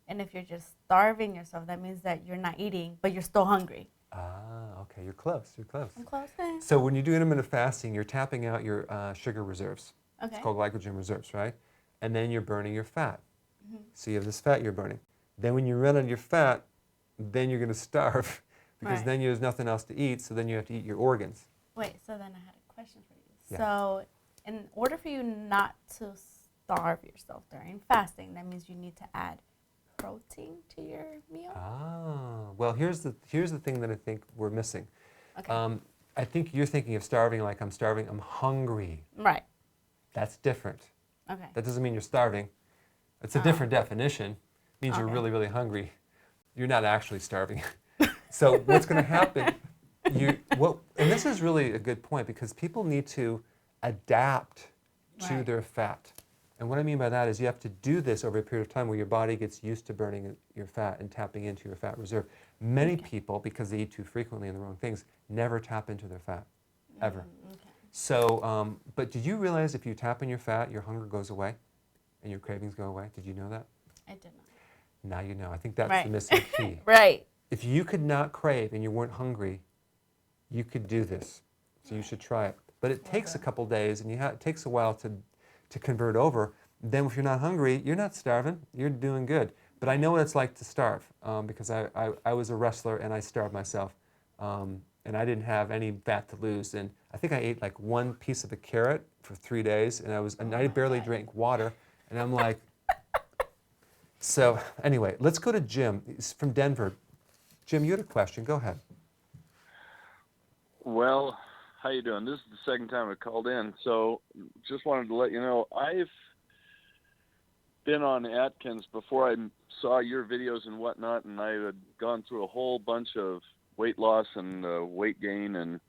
And if you're just starving yourself, that means that you're not eating, but you're still hungry. Ah, okay, you're close, you're close. I'm close. So when you do intermittent fasting, you're tapping out your sugar reserves. Okay. It's called glycogen reserves, right? And then you're burning your fat. Mm-hmm. So you have this fat you're burning. Then when you run out of your fat, then you're going to starve because then there's nothing else to eat, so then you have to eat your organs. Wait, so then I had a question for you. Yeah. So in order for you not to starve yourself during fasting, that means you need to add protein to your meal? Ah, well, here's the thing that I think we're missing. Okay. I think you're thinking of starving like I'm starving. I'm hungry. Right. That's different. Okay. That doesn't mean you're starving. It's a different definition. It means you're really, really hungry. You're not actually starving. So what's going to happen? And this is really a good point because people need to adapt to their fat. And what I mean by that is you have to do this over a period of time where your body gets used to burning your fat and tapping into your fat reserve. Many people, because they eat too frequently and the wrong things, never tap into their fat, ever. Okay. So, but did you realize if you tap in your fat, your hunger goes away and your cravings go away? Did you know that? I did not. Now you know. I think that's the missing key. Right. If you could not crave and you weren't hungry, you could do this. So you should try it. But it takes a couple days and it takes a while to convert over. Then if you're not hungry, you're not starving. You're doing good. But I know what it's like to starve because I was a wrestler and I starved myself. And I didn't have any fat to lose. And I think I ate like one piece of a carrot for 3 days and I barely drank water. And I'm like, so anyway, let's go to Jim. He's from Denver. Jim, you had a question. Go ahead. Well, how you doing? This is the second time I called in. So just wanted to let you know, I've been on Atkins before I saw your videos and whatnot, and I had gone through a whole bunch of weight loss and weight gain, and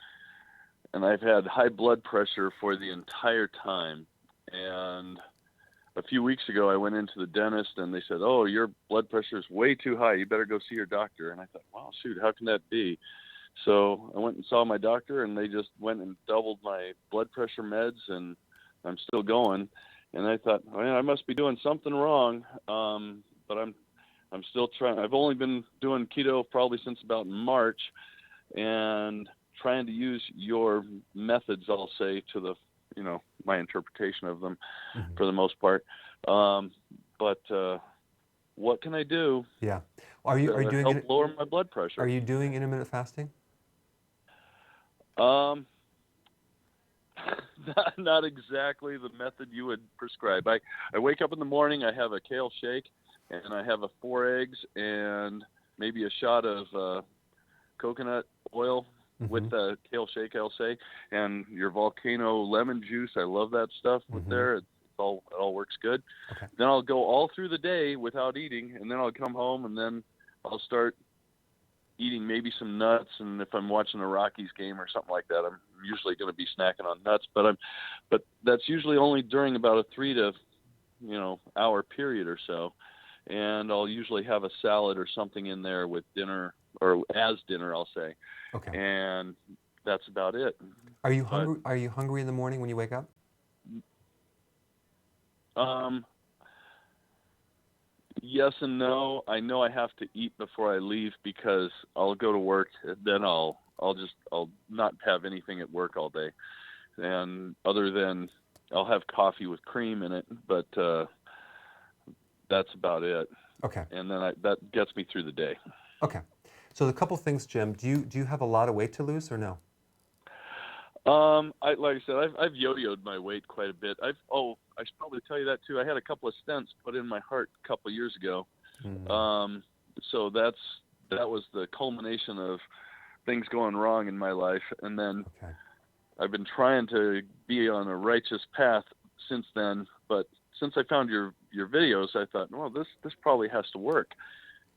I've had high blood pressure for the entire time. And a few weeks ago, I went into the dentist, and they said, "Oh, your blood pressure is way too high. You better go see your doctor." And I thought, "Wow, shoot, how can that be?" So I went and saw my doctor, and they just went and doubled my blood pressure meds, and I'm still going. And I thought, well, I must be doing something wrong, but I'm still trying. I've only been doing keto probably since about March, and trying to use your methods, I'll say, to the, my interpretation of them for the most part. But what can I do? Yeah. Are you doing help lower my blood pressure? Are you doing intermittent fasting? Not exactly the method you would prescribe. I wake up in the morning, I have a kale shake, and I have 4 eggs and maybe a shot of coconut oil with the kale shake, I'll say, and your volcano lemon juice. I love that stuff with there. It all works good. Okay. Then I'll go all through the day without eating, and then I'll come home, and then I'll start eating maybe some nuts, and if I'm watching a Rockies game or something like that, I'm usually going to be snacking on nuts. But that's usually only during about a 3 to hour period or so, and I'll usually have a salad or something in there with dinner, or as dinner, I'll say. Okay. And that's about it. Are you hungry? Are you hungry in the morning when you wake up? Yes and no. I know I have to eat before I leave because I'll go to work, then I'll not have anything at work all day, and other than I'll have coffee with cream in it, but that's about it. Okay. And then that gets me through the day. Okay. So a couple things, Jim. Do you have a lot of weight to lose or no? Like I said, I've yo-yoed my weight quite a bit. I should probably tell you that too. I had a couple of stents put in my heart a couple of years ago. So that was the culmination of things going wrong in my life. And then I've been trying to be on a righteous path since then. But since I found your videos, I thought, well, this probably has to work.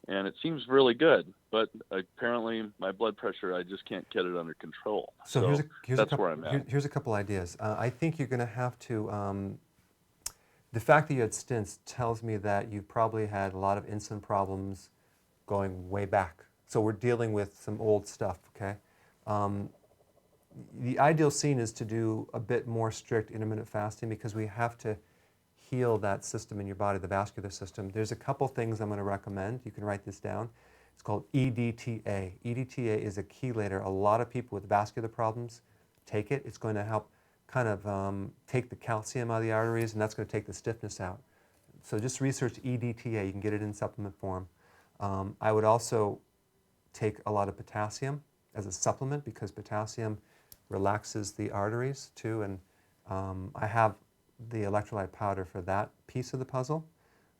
And it seems really good, but apparently my blood pressure, I just can't get it under control. So that's where I'm at. Here's a couple ideas. I think you're going to have to, the fact that you had stents tells me that you probably had a lot of insulin problems going way back. So we're dealing with some old stuff, okay? The ideal scene is to do a bit more strict intermittent fasting because we have to heal that system in your body, the vascular system, there's a couple things I'm going to recommend. You can write this down. It's called EDTA. EDTA is a chelator. A lot of people with vascular problems take it. It's going to help kind of take the calcium out of the arteries, and that's going to take the stiffness out. So just research EDTA. You can get it in supplement form. I would also take a lot of potassium as a supplement because potassium relaxes the arteries too, and I have the electrolyte powder for that piece of the puzzle.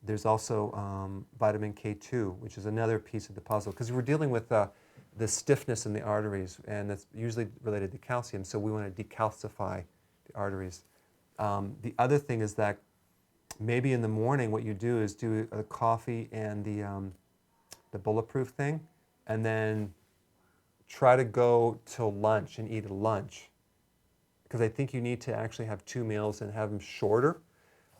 There's also vitamin K2, which is another piece of the puzzle, because we're dealing with the stiffness in the arteries, and it's usually related to calcium, so we want to decalcify the arteries. The other thing is that maybe in the morning what you do is do a coffee and the bulletproof thing, and then try to go till lunch and eat a lunch, because I think you need to actually have 2 meals and have them shorter.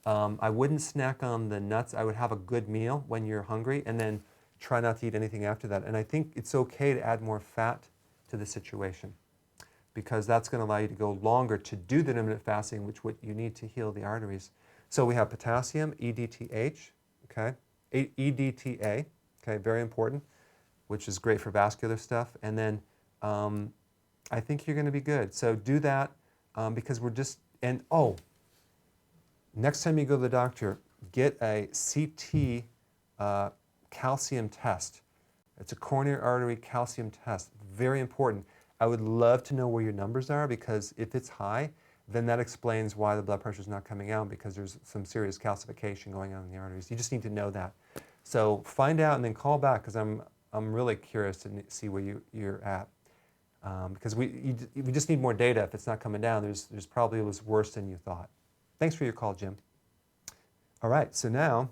I wouldn't snack on the nuts. I would have a good meal when you're hungry and then try not to eat anything after that. And I think it's okay to add more fat to the situation, because that's going to allow you to go longer to do the intermittent fasting, which what you need to heal the arteries. So we have potassium, EDTH, okay, EDTA, okay, very important, which is great for vascular stuff. And then I think you're going to be good. So do that because we're just, and oh, next time you go to the doctor, get a CT calcium test. It's a coronary artery calcium test, very important. I would love to know where your numbers are, because if it's high, then that explains why the blood pressure is not coming out, because there's some serious calcification going on in the arteries. You just need to know that. So find out and then call back, because I'm really curious to see where you're at. Because we just need more data. If it's not coming down, there's probably it was worse than you thought. Thanks for your call, Jim. All right, so now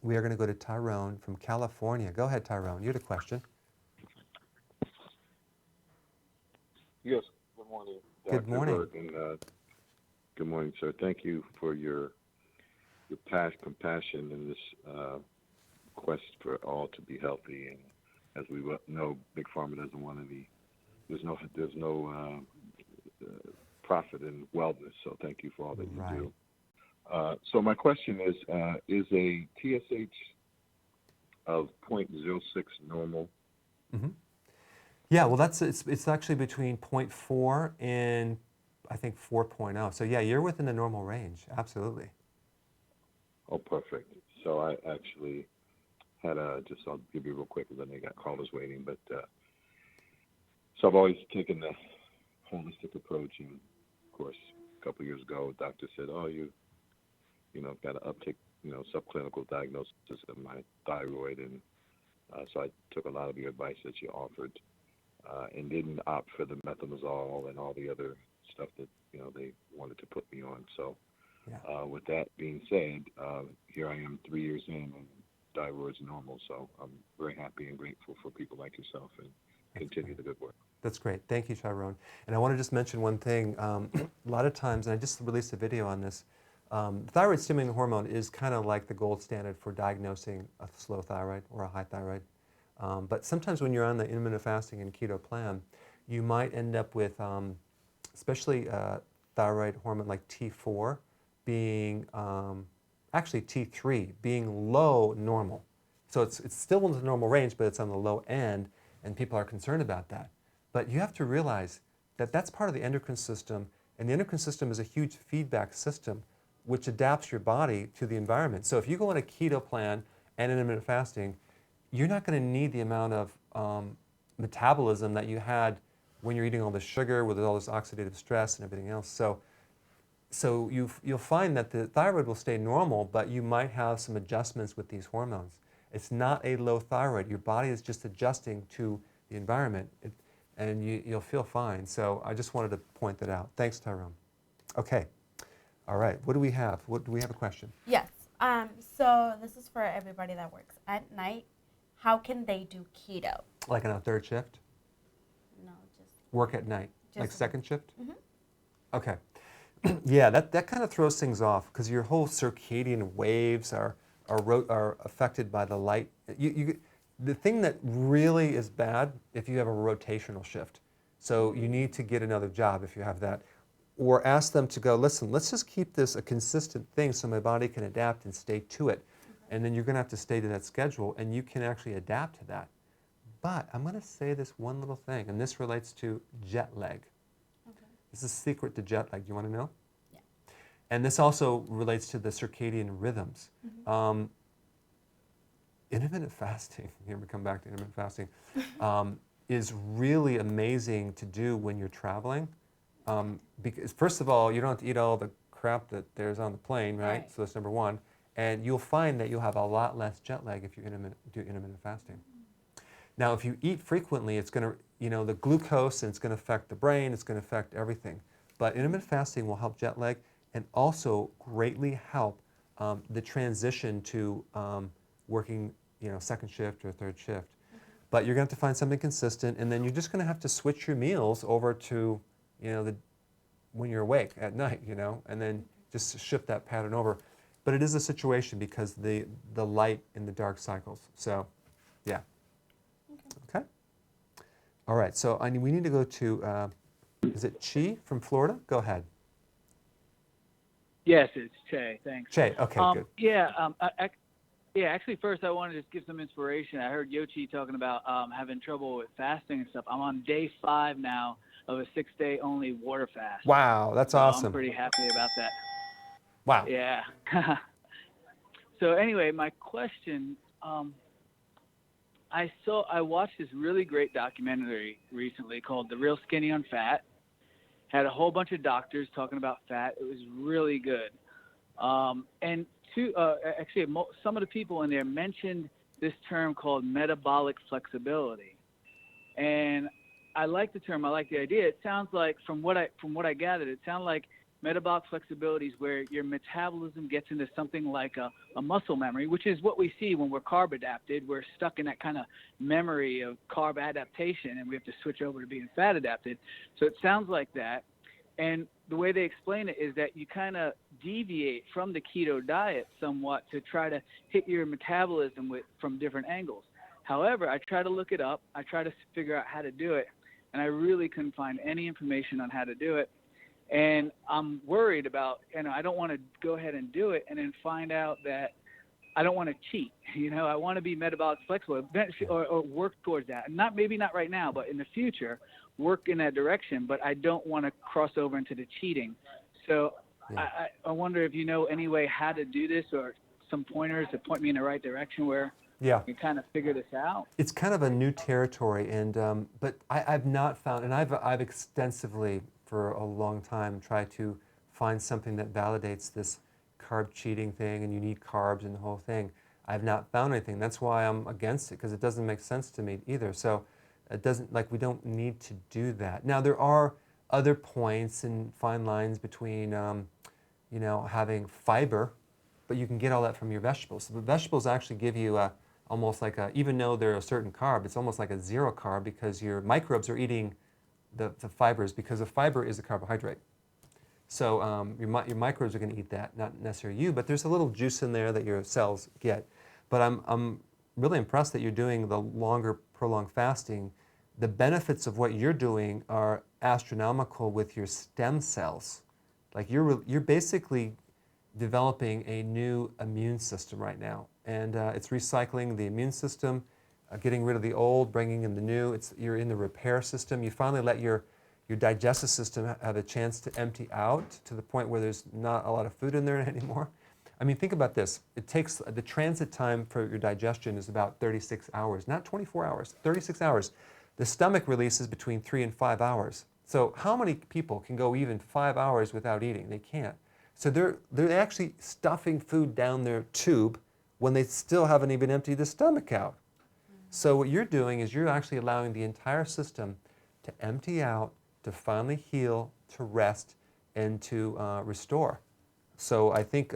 we are going to go to Tyrone from California. Go ahead, Tyrone. You had a question. Yes, good morning, Dr. Good morning. Berg, and good morning, sir. Thank you for your past compassion in this quest for all to be healthy. And as we know, Big Pharma doesn't want any. There's no profit in wellness. So thank you for all that you do. So my question is a TSH of 0.06 normal? Mm-hmm. Yeah, well, it's actually between 0.4 and I think 4.0. So yeah, you're within the normal range, absolutely. Oh, perfect. So I actually had I'll give you real quick, and then they got callers waiting. But so I've always taken the holistic approach, and of course, a couple of years ago, the doctor said, "Oh, you've got an uptick, subclinical diagnosis of my thyroid," and so I took a lot of your advice that you offered. And didn't opt for the methimazole and all the other stuff that they wanted to put me on. So, with that being said, here I am 3 years in, and thyroid's normal. So I'm very happy and grateful for people like yourself, and continue the good work. That's great. Thank you, Tyrone. And I want to just mention one thing. A lot of times, and I just released a video on this. Thyroid stimulating hormone is kind of like the gold standard for diagnosing a slow thyroid or a high thyroid. But sometimes when you're on the intermittent fasting and keto plan, you might end up with, especially thyroid hormone like T4 being, actually T3 being low normal. So it's still in the normal range, but it's on the low end, and people are concerned about that. But you have to realize that that's part of the endocrine system, and the endocrine system is a huge feedback system which adapts your body to the environment. So if you go on a keto plan and intermittent fasting, you're not going to need the amount of metabolism that you had when you're eating all this sugar with all this oxidative stress and everything else. So you'll find that the thyroid will stay normal, but you might have some adjustments with these hormones. It's not a low thyroid. Your body is just adjusting to the environment, and you'll feel fine. So I just wanted to point that out. Thanks, Tyrone. Okay. All right. What do we have? Do we have a question? Yes. So this is for everybody that works at night. How can they do keto? Like on a third shift? No, just work at night, like just second shift? Mm-hmm. Okay. Yeah, that kind of throws things off, because your whole circadian waves are affected by the light. The thing that really is bad if you have a rotational shift. So you need to get another job if you have that. or ask them to go, listen, let's just keep this a consistent thing so my body can adapt and stay to it. And then you're going to have to stay to that schedule, and you can actually adapt to that. But I'm going to say this one little thing, and this relates to jet lag. Okay. This is a secret to jet lag. Do you want to know? Yeah. And this also relates to the circadian rhythms. Mm-hmm. Intermittent fasting, here we come back to intermittent fasting, is really amazing to do when you're traveling. Because first of all, you don't have to eat all the crap that there's on the plane, right? So that's number one. And you'll find that you'll have a lot less jet lag if you do intermittent fasting. Now, if you eat frequently, it's going to, the glucose, and it's going to affect the brain, it's going to affect everything. But intermittent fasting will help jet lag and also greatly help the transition to working, second shift or third shift. But you're going to have to find something consistent, and then you're just going to have to switch your meals over to, when you're awake at night, and then just shift that pattern over. But it is a situation because the light and the dark cycles. So, yeah. Okay. All right. So we need to go to, is it Chi from Florida? Go ahead. Yes, it's Che. Thanks. Che. Okay. Good. Yeah. Actually, first I wanted to just give some inspiration. I heard Yochi talking about having trouble with fasting and stuff. I'm on day 5 now of a 6-day only water fast. Wow, that's awesome. I'm pretty happy about that. Wow. Yeah. So anyway, my question, I watched this really great documentary recently called The Real Skinny on Fat. Had a whole bunch of doctors talking about fat. It was really good. And some of the people in there mentioned this term called metabolic flexibility. And I like the term. I like the idea. It sounds like, from what I gathered, it sounds like metabolic flexibility is where your metabolism gets into something like a muscle memory, which is what we see when we're carb adapted. We're stuck in that kind of memory of carb adaptation, and we have to switch over to being fat adapted. So it sounds like that. And the way they explain it is that you kind of deviate from the keto diet somewhat to try to hit your metabolism from different angles. However, I try to look it up. I try to figure out how to do it, and I really couldn't find any information on how to do it. And I'm worried about, I don't want to go ahead and do it and then find out that I don't want to cheat. I want to be metabolic flexible or work towards that. And maybe not right now, but in the future, work in that direction. But I don't want to cross over into the cheating. So yeah. I wonder if you know any way how to do this, or some pointers to point me in the right direction where you can kind of figure this out. It's kind of a new territory, and but I've not found, and I've extensively for a long time tried to find something that validates this carb cheating thing, and you need carbs and the whole thing. I've not found anything. That's why I'm against it, because it doesn't make sense to me either. So it doesn't, we don't need to do that. Now, there are other points and fine lines between, having fiber, but you can get all that from your vegetables. So the vegetables actually give you almost like even though they're a certain carb, it's almost like a zero carb, because your microbes are eating the fibers, because the fiber is a carbohydrate. So your microbes are going to eat that, not necessarily you, but there's a little juice in there that your cells get. But I'm really impressed that you're doing the longer, prolonged fasting. The benefits of what you're doing are astronomical with your stem cells. Like you're basically developing a new immune system right now, and it's recycling the immune system, getting rid of the old, bringing in the new. You're in the repair system. You finally let your digestive system have a chance to empty out to the point where there's not a lot of food in there anymore. I mean, think about this. It takes, the transit time for your digestion is about 36 hours, not 24 hours, 36 hours. The stomach releases between 3 and 5 hours. So how many people can go even 5 hours without eating? They can't. So they're actually stuffing food down their tube when they still haven't even emptied the stomach out. So what you're doing is you're actually allowing the entire system to empty out, to finally heal, to rest, and to restore. So I think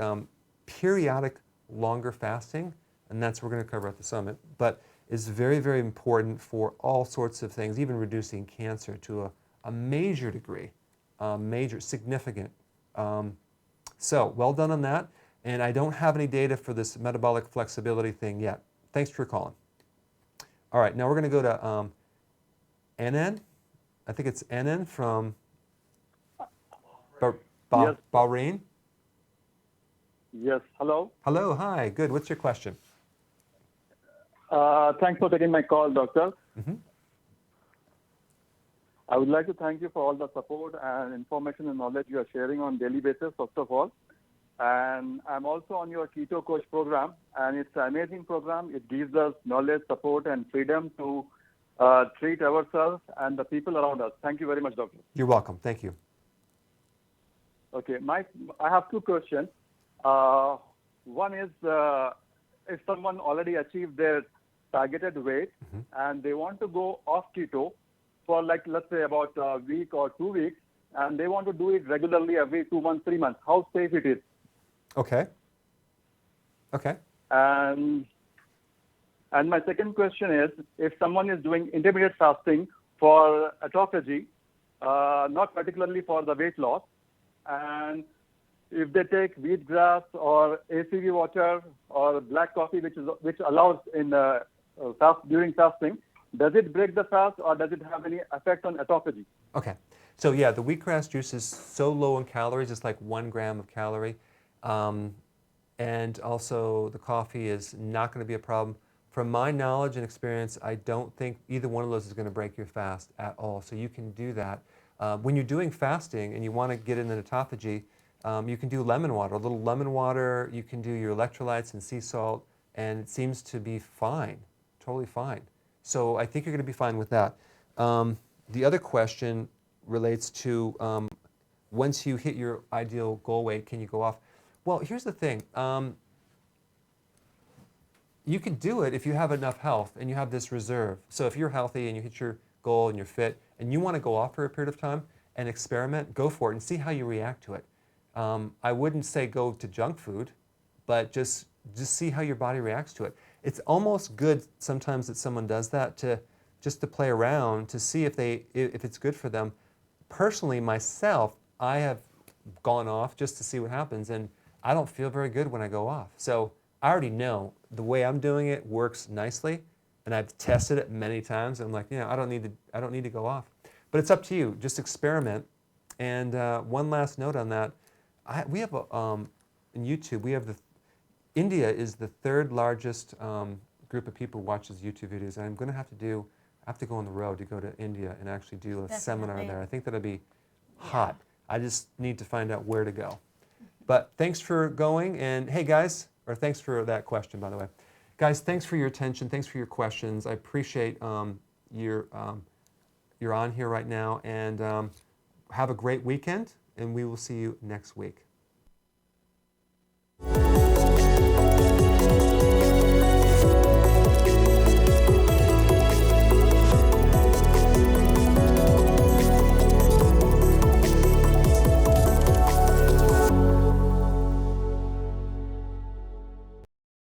periodic longer fasting, and that's what we're going to cover at the summit, but is very, very important for all sorts of things, even reducing cancer to a major degree, significant. So well done on that. And I don't have any data for this metabolic flexibility thing yet. Thanks for calling. All right, now we're going to go to NN. I think it's NN from Yes. Bahrain? Yes. Hello. Hello. Hi. Good. What's your question? Thanks for taking my call, doctor. Mm-hmm. I would like to thank you for all the support and information and knowledge you are sharing on daily basis, first of all. And I'm also on your Keto Coach program, and it's an amazing program. It gives us knowledge, support, and freedom to treat ourselves and the people around us. Thank you very much, doctor. You're welcome. Thank you. Okay, I have two questions. One is if someone already achieved their targeted weight and they want to go off keto for like, let's say about a week or 2 weeks, and they want to do it regularly every 2 months, 3 months, how safe it is? Okay. Okay. And my second question is, if someone is doing intermittent fasting for autophagy, not particularly for the weight loss, and if they take wheatgrass or ACV water or black coffee, which allows in during fasting, does it break the fast or does it have any effect on autophagy? Okay. So yeah, the wheatgrass juice is so low in calories. It's like 1 gram of calorie. And also the coffee is not going to be a problem. From my knowledge and experience, I don't think either one of those is going to break your fast at all. So you can do that. When you're doing fasting and you want to get in an autophagy, you can do lemon water, a little lemon water. You can do your electrolytes and sea salt, and it seems to be fine, totally fine. So I think you're going to be fine with that. The other question relates to once you hit your ideal goal weight, can you go off? Well, here's the thing. You can do it if you have enough health and you have this reserve. So if you're healthy and you hit your goal and you're fit and you want to go off for a period of time and experiment, go for it and see how you react to it. I wouldn't say go to junk food, but just see how your body reacts to it. It's almost good sometimes that someone does that to play around to see if it's good for them. Personally, myself, I have gone off just to see what happens, and I don't feel very good when I go off. So I already know the way I'm doing it works nicely, and I've tested it many times. I'm like, I don't need to go off. But it's up to you. Just experiment. And one last note on that, we have in YouTube, we have India is the 3rd largest group of people who watches YouTube videos, and I'm going to have to go on the road to go to India and actually do a seminar there. I think that'll be hot. I just need to find out where to go. But thanks for going, and hey guys, or thanks for that question, by the way. Guys, thanks for your attention, thanks for your questions. I appreciate you're on here right now, and have a great weekend, and we will see you next week.